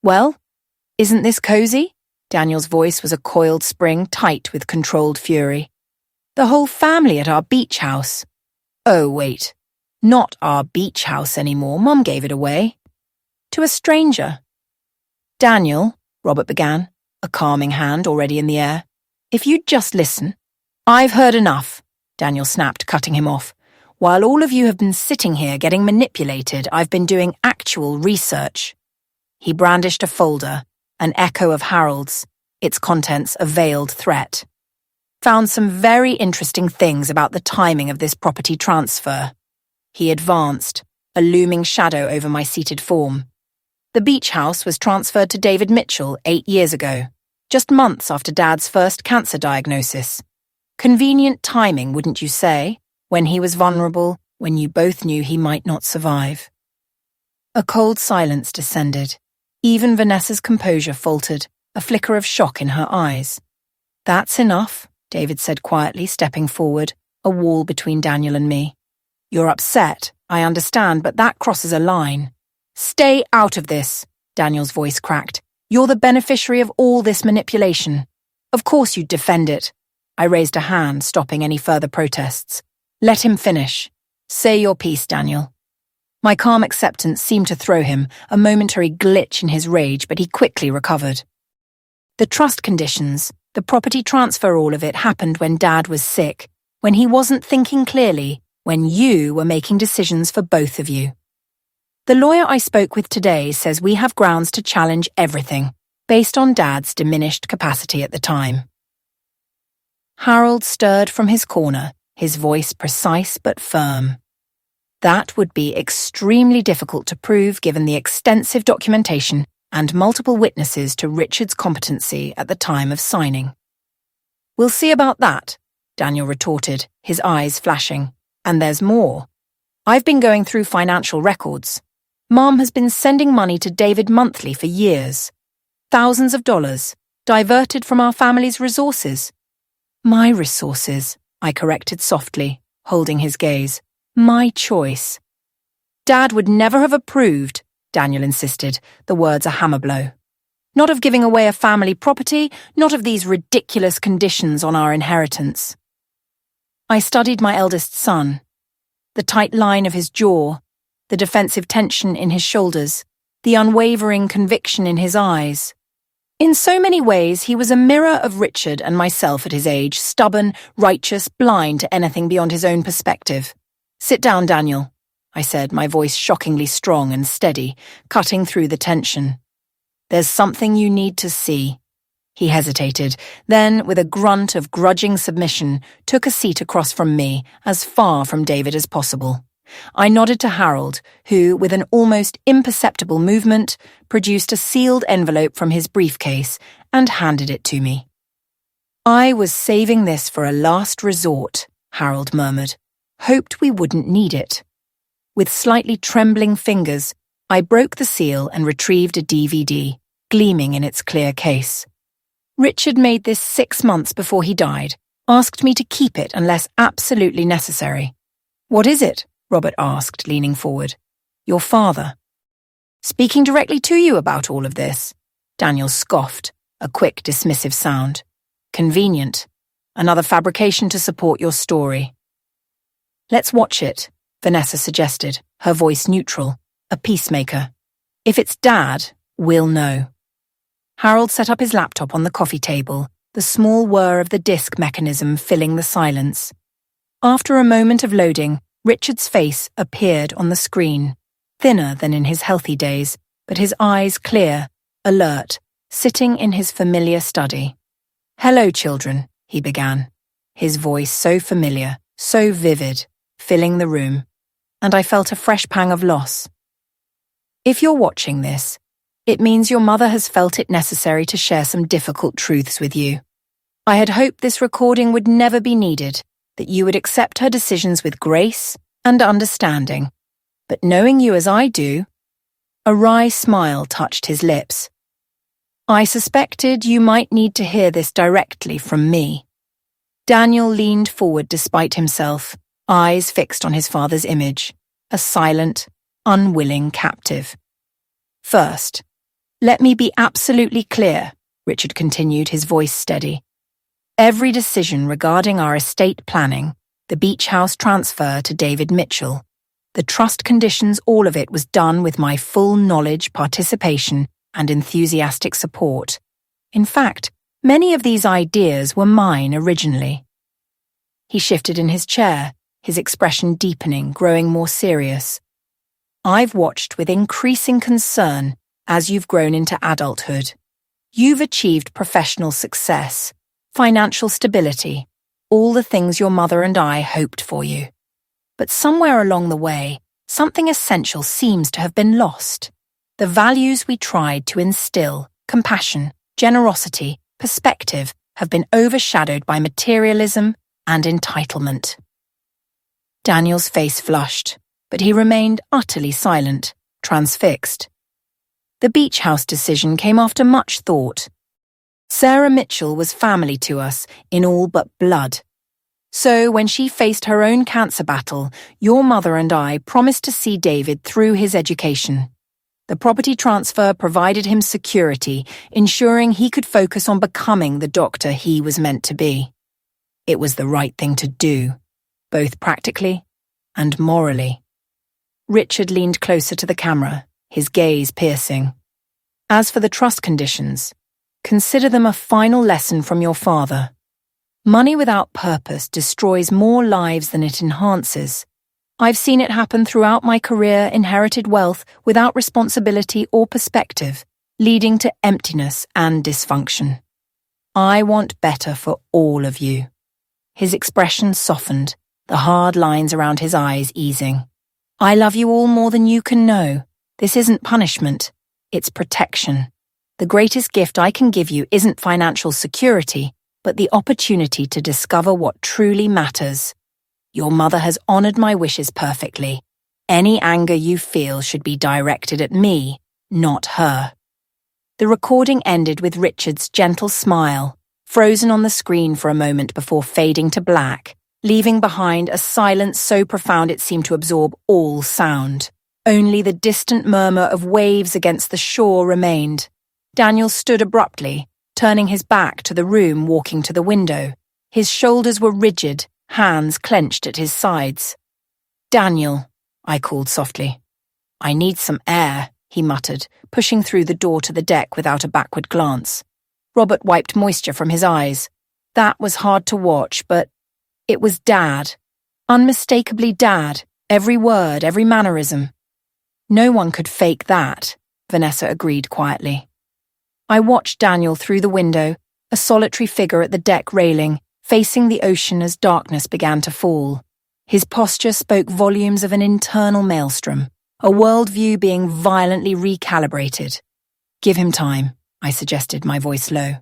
"Well, isn't this cozy?" Daniel's voice was a coiled spring, tight with controlled fury. "The whole family at our beach house." "Oh, wait. Not our beach house anymore. Mum gave it away. To a stranger." "Daniel," Robert began, a calming hand already in the air, "if you'd just listen." "I've heard enough," Daniel snapped, cutting him off. "While all of you have been sitting here getting manipulated, I've been doing actual research." He brandished a folder, an echo of Harold's, its contents a veiled threat. "Found some very interesting things about the timing of this property transfer." He advanced, a looming shadow over my seated form. "The beach house was transferred to David Mitchell 8 years ago, just months after Dad's first cancer diagnosis. Convenient timing, wouldn't you say, when he was vulnerable, when you both knew he might not survive." A cold silence descended. Even Vanessa's composure faltered, a flicker of shock in her eyes. "That's enough," David said quietly, stepping forward, a wall between Daniel and me. "You're upset, I understand, but that crosses a line." "Stay out of this," Daniel's voice cracked. "You're the beneficiary of all this manipulation. Of course you'd defend it." I raised a hand, stopping any further protests. "Let him finish. Say your piece, Daniel." My calm acceptance seemed to throw him, a momentary glitch in his rage, but he quickly recovered. "The trust conditions, the property transfer, all of it happened when Dad was sick, when he wasn't thinking clearly, when you were making decisions for both of you. The lawyer I spoke with today says we have grounds to challenge everything, based on Dad's diminished capacity at the time." Harold stirred from his corner, his voice precise but firm. "That would be extremely difficult to prove given the extensive documentation and multiple witnesses to Richard's competency at the time of signing." "We'll see about that," Daniel retorted, his eyes flashing. "And there's more. I've been going through financial records. Mom has been sending money to David monthly for years. Thousands of dollars, diverted from our family's resources." "My resources," I corrected softly, holding his gaze. "My choice." "Dad would never have approved," Daniel insisted, the words a hammer blow. "Not of giving away a family property, not of these ridiculous conditions on our inheritance." I studied my eldest son. The tight line of his jaw, the defensive tension in his shoulders, the unwavering conviction in his eyes. In so many ways, he was a mirror of Richard and myself at his age, stubborn, righteous, blind to anything beyond his own perspective. "Sit down, Daniel," I said, my voice shockingly strong and steady, cutting through the tension. "There's something you need to see." He hesitated, then, with a grunt of grudging submission, took a seat across from me, as far from David as possible. I nodded to Harold, who, with an almost imperceptible movement, produced a sealed envelope from his briefcase and handed it to me. "I was saving this for a last resort," Harold murmured. "Hoped we wouldn't need it." With slightly trembling fingers, I broke the seal and retrieved a DVD, gleaming in its clear case. "Richard made this 6 months before he died, asked me to keep it unless absolutely necessary." "What is it?" Robert asked, leaning forward. "Your father." "Speaking directly to you about all of this?" Daniel scoffed, a quick, dismissive sound. "Convenient. Another fabrication to support your story." "Let's watch it," Vanessa suggested, her voice neutral, a peacemaker. "If it's Dad, we'll know." Harold set up his laptop on the coffee table, the small whir of the disk mechanism filling the silence. After a moment of loading, Richard's face appeared on the screen, thinner than in his healthy days, but his eyes clear, alert, sitting in his familiar study. "Hello, children," he began, his voice so familiar, so vivid, filling the room, and I felt a fresh pang of loss. "If you're watching this, it means your mother has felt it necessary to share some difficult truths with you. I had hoped this recording would never be needed, that you would accept her decisions with grace and understanding. But knowing you as I do," a wry smile touched his lips, "I suspected you might need to hear this directly from me." Daniel leaned forward despite himself, eyes fixed on his father's image, a silent, unwilling captive. "First, let me be absolutely clear," Richard continued, his voice steady. "Every decision regarding our estate planning, the beach house transfer to David Mitchell, the trust conditions, all of it was done with my full knowledge, participation, and enthusiastic support. In fact, many of these ideas were mine originally." He shifted in his chair, his expression deepening, growing more serious. "I've watched with increasing concern as you've grown into adulthood. You've achieved professional success, financial stability, all the things your mother and I hoped for you. But somewhere along the way, something essential seems to have been lost. The values we tried to instill, compassion, generosity, perspective, have been overshadowed by materialism and entitlement." Daniel's face flushed, but he remained utterly silent, transfixed. "The beach house decision came after much thought. Sarah Mitchell was family to us in all but blood. So when she faced her own cancer battle, your mother and I promised to see David through his education. The property transfer provided him security, ensuring he could focus on becoming the doctor he was meant to be. It was the right thing to do, both practically and morally." Richard leaned closer to the camera, his gaze piercing. "As for the trust conditions, consider them a final lesson from your father. Money without purpose destroys more lives than it enhances. I've seen it happen throughout my career, inherited wealth without responsibility or perspective, leading to emptiness and dysfunction. I want better for all of you." His expression softened, the hard lines around his eyes easing. "I love you all more than you can know. This isn't punishment, it's protection. The greatest gift I can give you isn't financial security, but the opportunity to discover what truly matters. Your mother has honored my wishes perfectly. Any anger you feel should be directed at me, not her." The recording ended with Richard's gentle smile, frozen on the screen for a moment before fading to black, leaving behind a silence so profound it seemed to absorb all sound. Only the distant murmur of waves against the shore remained. Daniel stood abruptly, turning his back to the room, walking to the window. His shoulders were rigid, hands clenched at his sides. "Daniel," I called softly. "I need some air," he muttered, pushing through the door to the deck without a backward glance. Robert wiped moisture from his eyes. That was hard to watch, but it was Dad. Unmistakably Dad, every word, every mannerism. "No one could fake that," Vanessa agreed quietly. I watched Daniel through the window, a solitary figure at the deck railing, facing the ocean as darkness began to fall. His posture spoke volumes of an internal maelstrom, a worldview being violently recalibrated. "Give him time," I suggested, my voice low.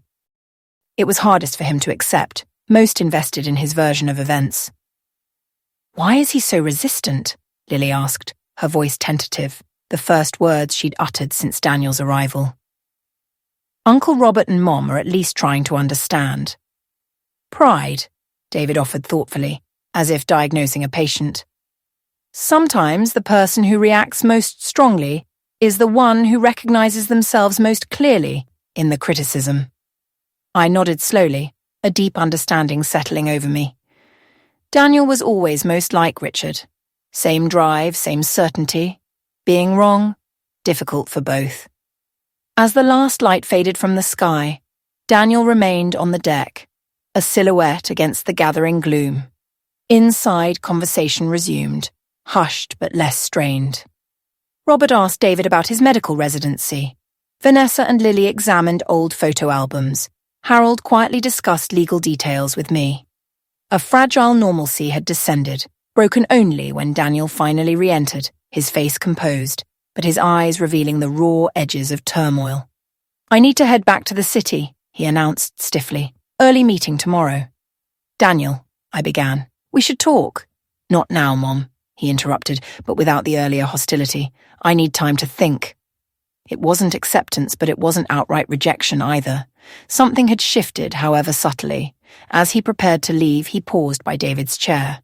It was hardest for him to accept, most invested in his version of events. "Why is he so resistant?" Lily asked, her voice tentative, the first words she'd uttered since Daniel's arrival. "Uncle Robert and Mom are at least trying to understand." "Pride," David offered thoughtfully, as if diagnosing a patient. "Sometimes the person who reacts most strongly is the one who recognizes themselves most clearly in the criticism." I nodded slowly, a deep understanding settling over me. Daniel was always most like Richard. Same drive, same certainty. Being wrong, difficult for both. As the last light faded from the sky, Daniel remained on the deck, a silhouette against the gathering gloom. Inside, conversation resumed, hushed but less strained. Robert asked David about his medical residency. Vanessa and Lily examined old photo albums. Harold quietly discussed legal details with me. A fragile normalcy had descended, broken only when Daniel finally re-entered, his face composed, but his eyes revealing the raw edges of turmoil. "I need to head back to the city," he announced stiffly. "Early meeting tomorrow." "Daniel," I began, "we should talk." "Not now, Mom," he interrupted, but without the earlier hostility. "I need time to think." It wasn't acceptance, but it wasn't outright rejection either. Something had shifted, however subtly. As he prepared to leave, he paused by David's chair.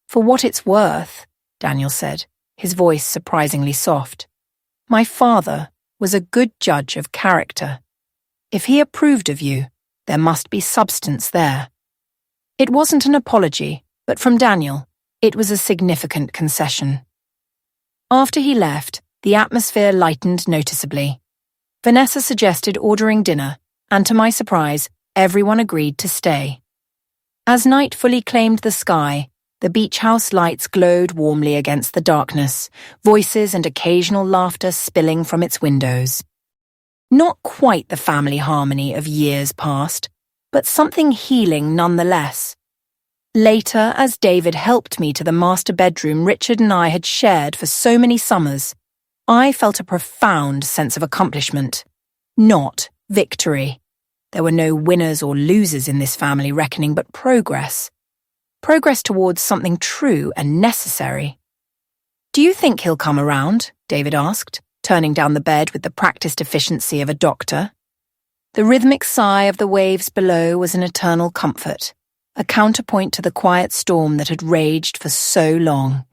"For what it's worth," Daniel said, his voice surprisingly soft, "my father was a good judge of character. If he approved of you, there must be substance there." It wasn't an apology, but from Daniel, it was a significant concession. After he left, the atmosphere lightened noticeably. Vanessa suggested ordering dinner, and to my surprise, everyone agreed to stay. As night fully claimed the sky, the beach house lights glowed warmly against the darkness, voices and occasional laughter spilling from its windows. Not quite the family harmony of years past, but something healing nonetheless. Later, as David helped me to the master bedroom Richard and I had shared for so many summers, I felt a profound sense of accomplishment, not victory. There were no winners or losers in this family reckoning, but progress. Progress towards something true and necessary. "Do you think he'll come around?" David asked, turning down the bed with the practiced efficiency of a doctor. The rhythmic sigh of the waves below was an eternal comfort, a counterpoint to the quiet storm that had raged for so long.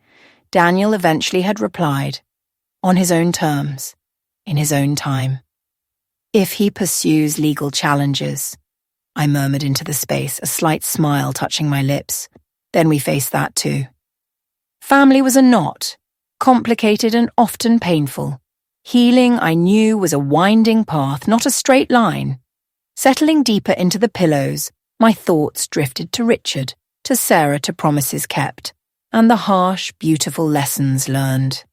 Daniel eventually had replied, on his own terms, in his own time. "If he pursues legal challenges," I murmured into the space, a slight smile touching my lips. "Then we face that too." Family was a knot, complicated and often painful. Healing, I knew, was a winding path, not a straight line. Settling deeper into the pillows, my thoughts drifted to Richard, to Sarah, to promises kept, and the harsh, beautiful lessons learned.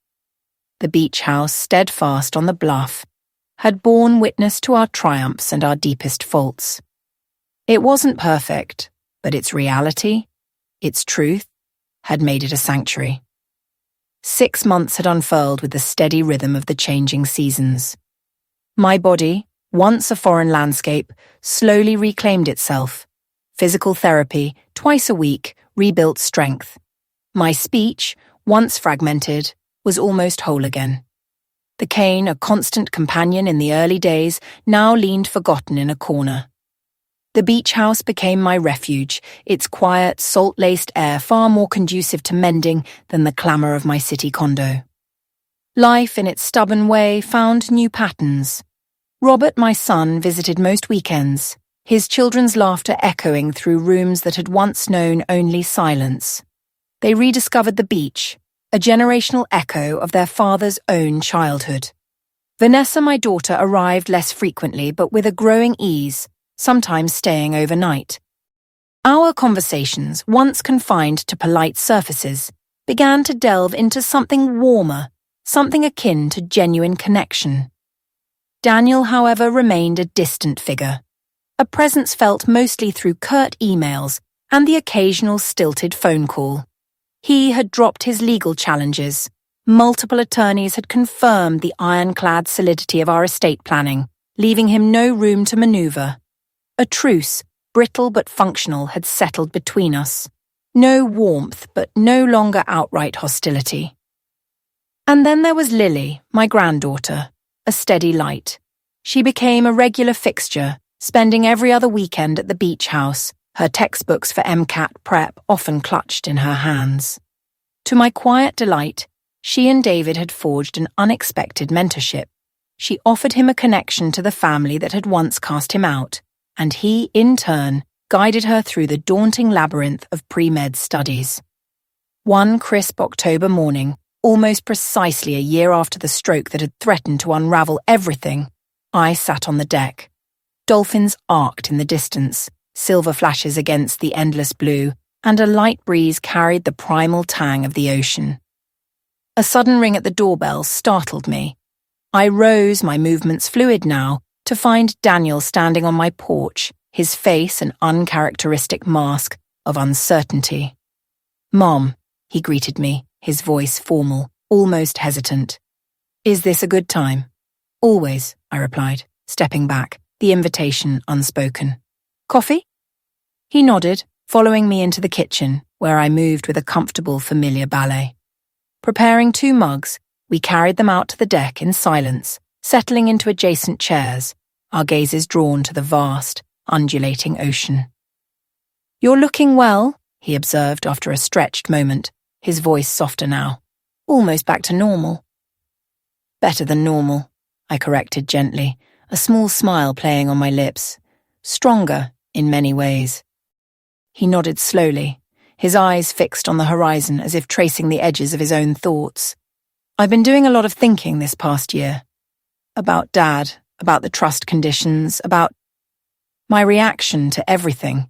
The beach house, steadfast on the bluff, had borne witness to our triumphs and our deepest faults. It wasn't perfect, but its reality, its truth, had made it a sanctuary. 6 months had unfurled with the steady rhythm of the changing seasons. My body, once a foreign landscape, slowly reclaimed itself. Physical therapy, twice a week, rebuilt strength. My speech, once fragmented, was almost whole again. The cane, a constant companion in the early days, now leaned forgotten in a corner. The beach house became my refuge, its quiet, salt-laced air far more conducive to mending than the clamour of my city condo. Life, in its stubborn way, found new patterns. Robert, my son, visited most weekends, his children's laughter echoing through rooms that had once known only silence. They rediscovered the beach, a generational echo of their father's own childhood. Vanessa, my daughter, arrived less frequently but with a growing ease, sometimes staying overnight. Our conversations, once confined to polite surfaces, began to delve into something warmer, something akin to genuine connection. Daniel, however, remained a distant figure, a presence felt mostly through curt emails and the occasional stilted phone call. He had dropped his legal challenges. Multiple attorneys had confirmed the ironclad solidity of our estate planning, leaving him no room to maneuver. A truce, brittle but functional, had settled between us. No warmth, but no longer outright hostility. And then there was Lily, my granddaughter, a steady light. She became a regular fixture, spending every other weekend at the beach house, her textbooks for MCAT prep often clutched in her hands. To my quiet delight, she and David had forged an unexpected mentorship. She offered him a connection to the family that had once cast him out, and he, in turn, guided her through the daunting labyrinth of pre-med studies. One crisp October morning, almost precisely a year after the stroke that had threatened to unravel everything, I sat on the deck. Dolphins arced in the distance, silver flashes against the endless blue, and a light breeze carried the primal tang of the ocean. A sudden ring at the doorbell startled me. I rose, my movements fluid now, to find Daniel standing on my porch, his face an uncharacteristic mask of uncertainty. "Mom," he greeted me, his voice formal, almost hesitant. "Is this a good time?" "Always," I replied, stepping back, the invitation unspoken. "Coffee?" He nodded, following me into the kitchen, where I moved with a comfortable, familiar ballet. Preparing 2 mugs, we carried them out to the deck in silence, settling into adjacent chairs, our gazes drawn to the vast, undulating ocean. "You're looking well," he observed after a stretched moment, his voice softer now, almost back to normal. "Better than normal," I corrected gently, a small smile playing on my lips. "Stronger, in many ways." He nodded slowly, his eyes fixed on the horizon as if tracing the edges of his own thoughts. "I've been doing a lot of thinking this past year. About Dad, about the trust conditions, about my reaction to everything."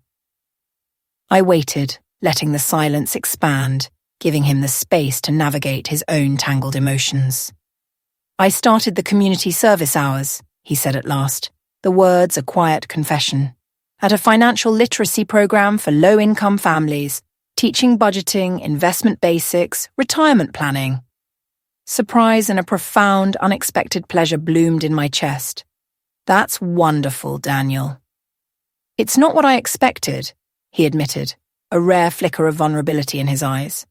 I waited, letting the silence expand, giving him the space to navigate his own tangled emotions. "I started the community service hours," he said at last, the words a quiet confession, "at a financial literacy program for low-income families, teaching budgeting, investment basics, retirement planning." Surprise and a profound, unexpected pleasure bloomed in my chest. "That's wonderful, Daniel." "It's not what I expected," he admitted, a rare flicker of vulnerability in his eyes.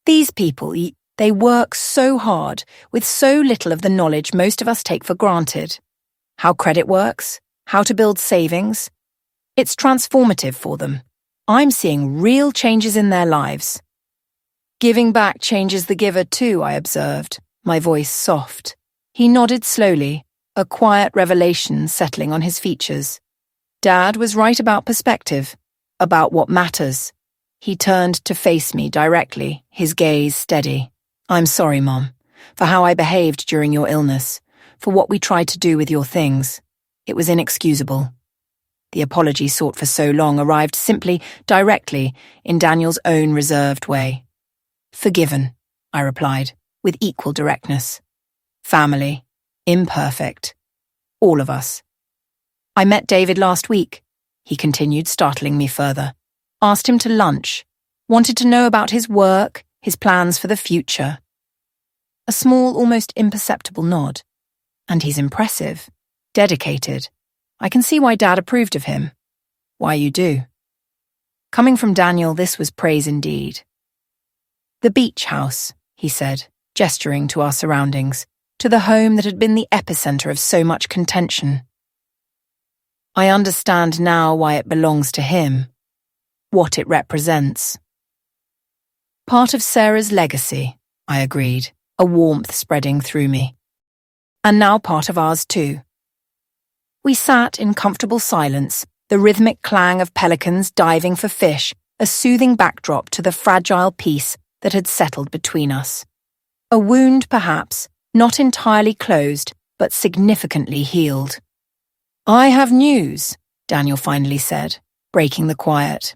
"These people, they work so hard, with so little of the knowledge most of us take for granted. How credit works, how to build savings. It's transformative for them. I'm seeing real changes in their lives." "Giving back changes the giver too," I observed, my voice soft. He nodded slowly, a quiet revelation settling on his features. Dad was right about perspective, about what matters. He turned to face me directly, his gaze steady. "I'm sorry, Mom, for how I behaved during your illness, for what we tried to do with your things. It was inexcusable." The apology sought for so long arrived simply, directly, in Daniel's own reserved way. "Forgiven," I replied, with equal directness. "Family. Imperfect. All of us." "I met David last week," he continued, startling me further. "Asked him to lunch. Wanted to know about his work, his plans for the future." A small, almost imperceptible nod. "And he's impressive. Dedicated. I can see why Dad approved of him." "Why you do." Coming from Daniel, this was praise indeed. "The beach house," he said, gesturing to our surroundings, to the home that had been the epicenter of so much contention. "I understand now why it belongs to him, what it represents." "Part of Sarah's legacy," I agreed, a warmth spreading through me. "And now part of ours too." We sat in comfortable silence, the rhythmic clang of pelicans diving for fish, a soothing backdrop to the fragile peace that had settled between us. A wound, perhaps, not entirely closed, but significantly healed. "I have news," Daniel finally said, breaking the quiet.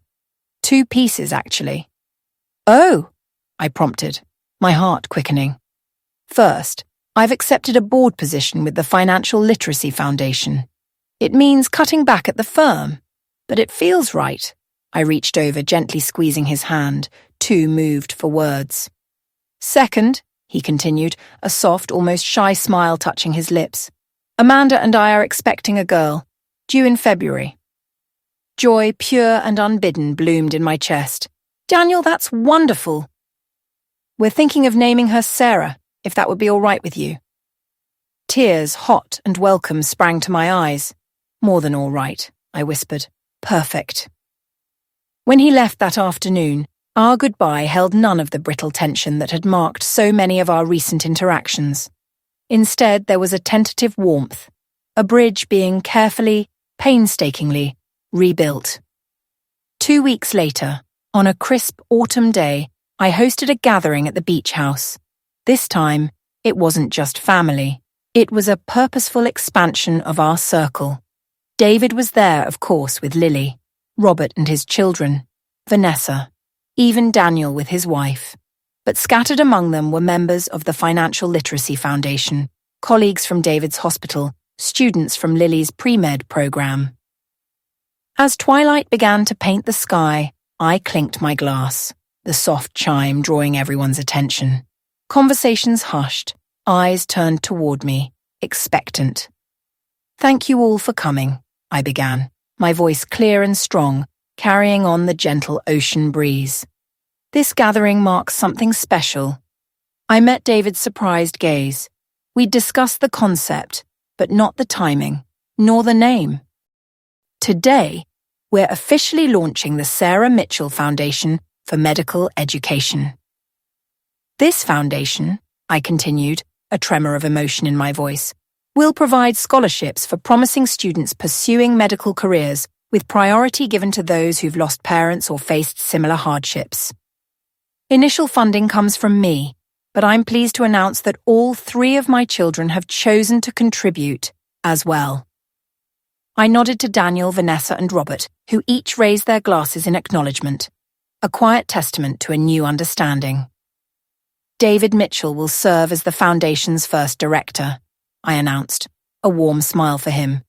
"Two pieces, actually." "Oh," I prompted, my heart quickening. "First, I've accepted a board position with the Financial Literacy Foundation. It means cutting back at the firm, but it feels right." I reached over, gently squeezing his hand, too moved for words. "Second," he continued, a soft, almost shy smile touching his lips, "Amanda and I are expecting a girl, due in February." Joy, pure and unbidden, bloomed in my chest. "Daniel, that's wonderful." "We're thinking of naming her Sarah, if that would be all right with you." Tears, hot and welcome, sprang to my eyes. "More than all right," I whispered. "Perfect." When he left that afternoon, our goodbye held none of the brittle tension that had marked so many of our recent interactions. Instead, there was a tentative warmth, a bridge being carefully, painstakingly rebuilt. 2 weeks later, on a crisp autumn day, I hosted a gathering at the beach house. This time, it wasn't just family. It was a purposeful expansion of our circle. David was there, of course, with Lily, Robert and his children, Vanessa, even Daniel with his wife. But scattered among them were members of the Financial Literacy Foundation, colleagues from David's hospital, students from Lily's pre-med program. As twilight began to paint the sky, I clinked my glass, the soft chime drawing everyone's attention. Conversations hushed, eyes turned toward me, expectant. "Thank you all for coming," I began, my voice clear and strong, carrying on the gentle ocean breeze. "This gathering marks something special." I met David's surprised gaze. We'd discussed the concept, but not the timing, nor the name. Today, we're officially launching the Sarah Mitchell Foundation for Medical Education. This foundation, I continued, a tremor of emotion in my voice, will provide scholarships for promising students pursuing medical careers with priority given to those who've lost parents or faced similar hardships. Initial funding comes from me, but I'm pleased to announce that all 3 of my children have chosen to contribute as well. I nodded to Daniel, Vanessa, and Robert, who each raised their glasses in acknowledgement, a quiet testament to a new understanding. David Mitchell will serve as the Foundation's first director, I announced, a warm smile for him,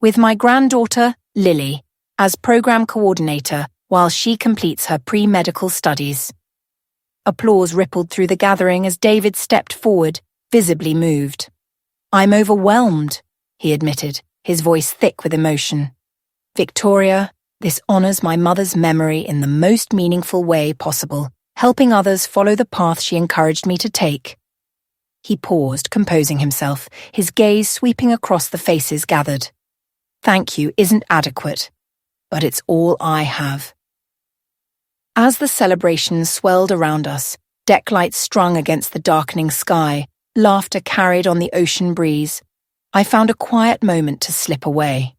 with my granddaughter, Lily, as program coordinator while she completes her pre-medical studies. Applause rippled through the gathering as David stepped forward, visibly moved. "I'm overwhelmed," he admitted, his voice thick with emotion. "Victoria, this honors my mother's memory in the most meaningful way possible, helping others follow the path she encouraged me to take." He paused, composing himself, his gaze sweeping across the faces gathered. "Thank you isn't adequate, but it's all I have." As the celebration swelled around us, deck lights strung against the darkening sky, laughter carried on the ocean breeze, I found a quiet moment to slip away.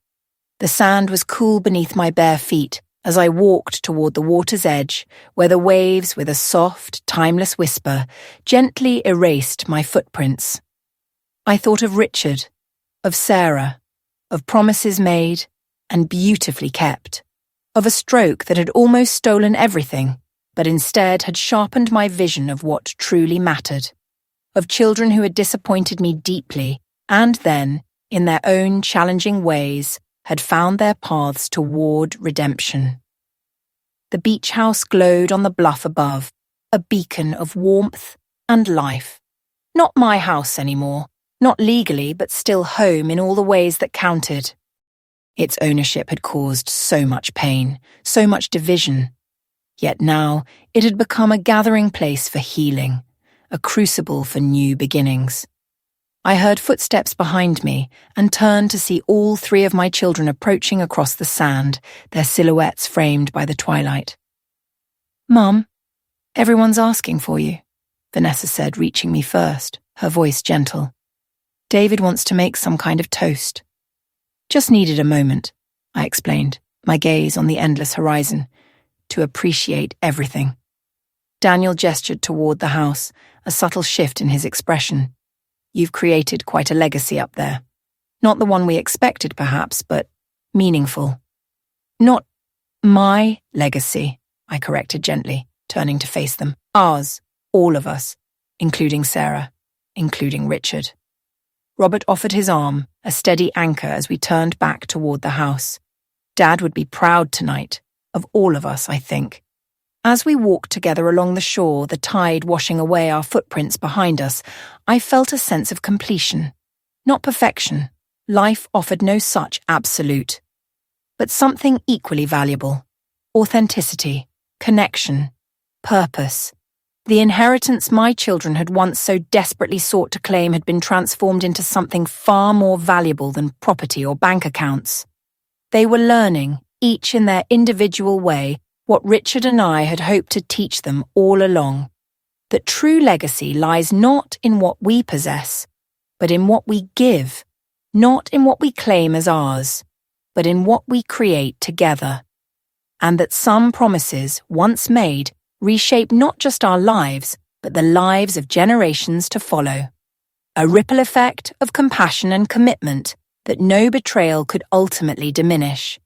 The sand was cool beneath my bare feet as I walked toward the water's edge, where the waves, with a soft, timeless whisper, gently erased my footprints. I thought of Richard, of Sarah, of promises made and beautifully kept, of a stroke that had almost stolen everything, but instead had sharpened my vision of what truly mattered, of children who had disappointed me deeply and then, in their own challenging ways, had found their paths toward redemption. The beach house glowed on the bluff above, a beacon of warmth and life. Not my house anymore, not legally, but still home in all the ways that counted. Its ownership had caused so much pain, so much division. Yet now it had become a gathering place for healing, a crucible for new beginnings. I heard footsteps behind me and turned to see all 3 of my children approaching across the sand, their silhouettes framed by the twilight. "Mum, everyone's asking for you," Vanessa said, reaching me first, her voice gentle. "David wants to make some kind of toast." "Just needed a moment," I explained, my gaze on the endless horizon, "to appreciate everything." Daniel gestured toward the house, a subtle shift in his expression. "You've created quite a legacy up there. Not the one we expected, perhaps, but meaningful." "Not my legacy," I corrected gently, turning to face them. "Ours, all of us, including Sarah, including Richard." Robert offered his arm, a steady anchor as we turned back toward the house. Dad would be proud tonight, of all of us, I think. As we walked together along the shore, the tide washing away our footprints behind us, I felt a sense of completion. Not perfection. Life offered no such absolute. But something equally valuable. Authenticity, connection, purpose. The inheritance my children had once so desperately sought to claim had been transformed into something far more valuable than property or bank accounts. They were learning, each in their individual way, what Richard and I had hoped to teach them all along, that true legacy lies not in what we possess, but in what we give, not in what we claim as ours, but in what we create together, and that some promises, once made, reshape not just our lives, but the lives of generations to follow. A ripple effect of compassion and commitment that no betrayal could ultimately diminish.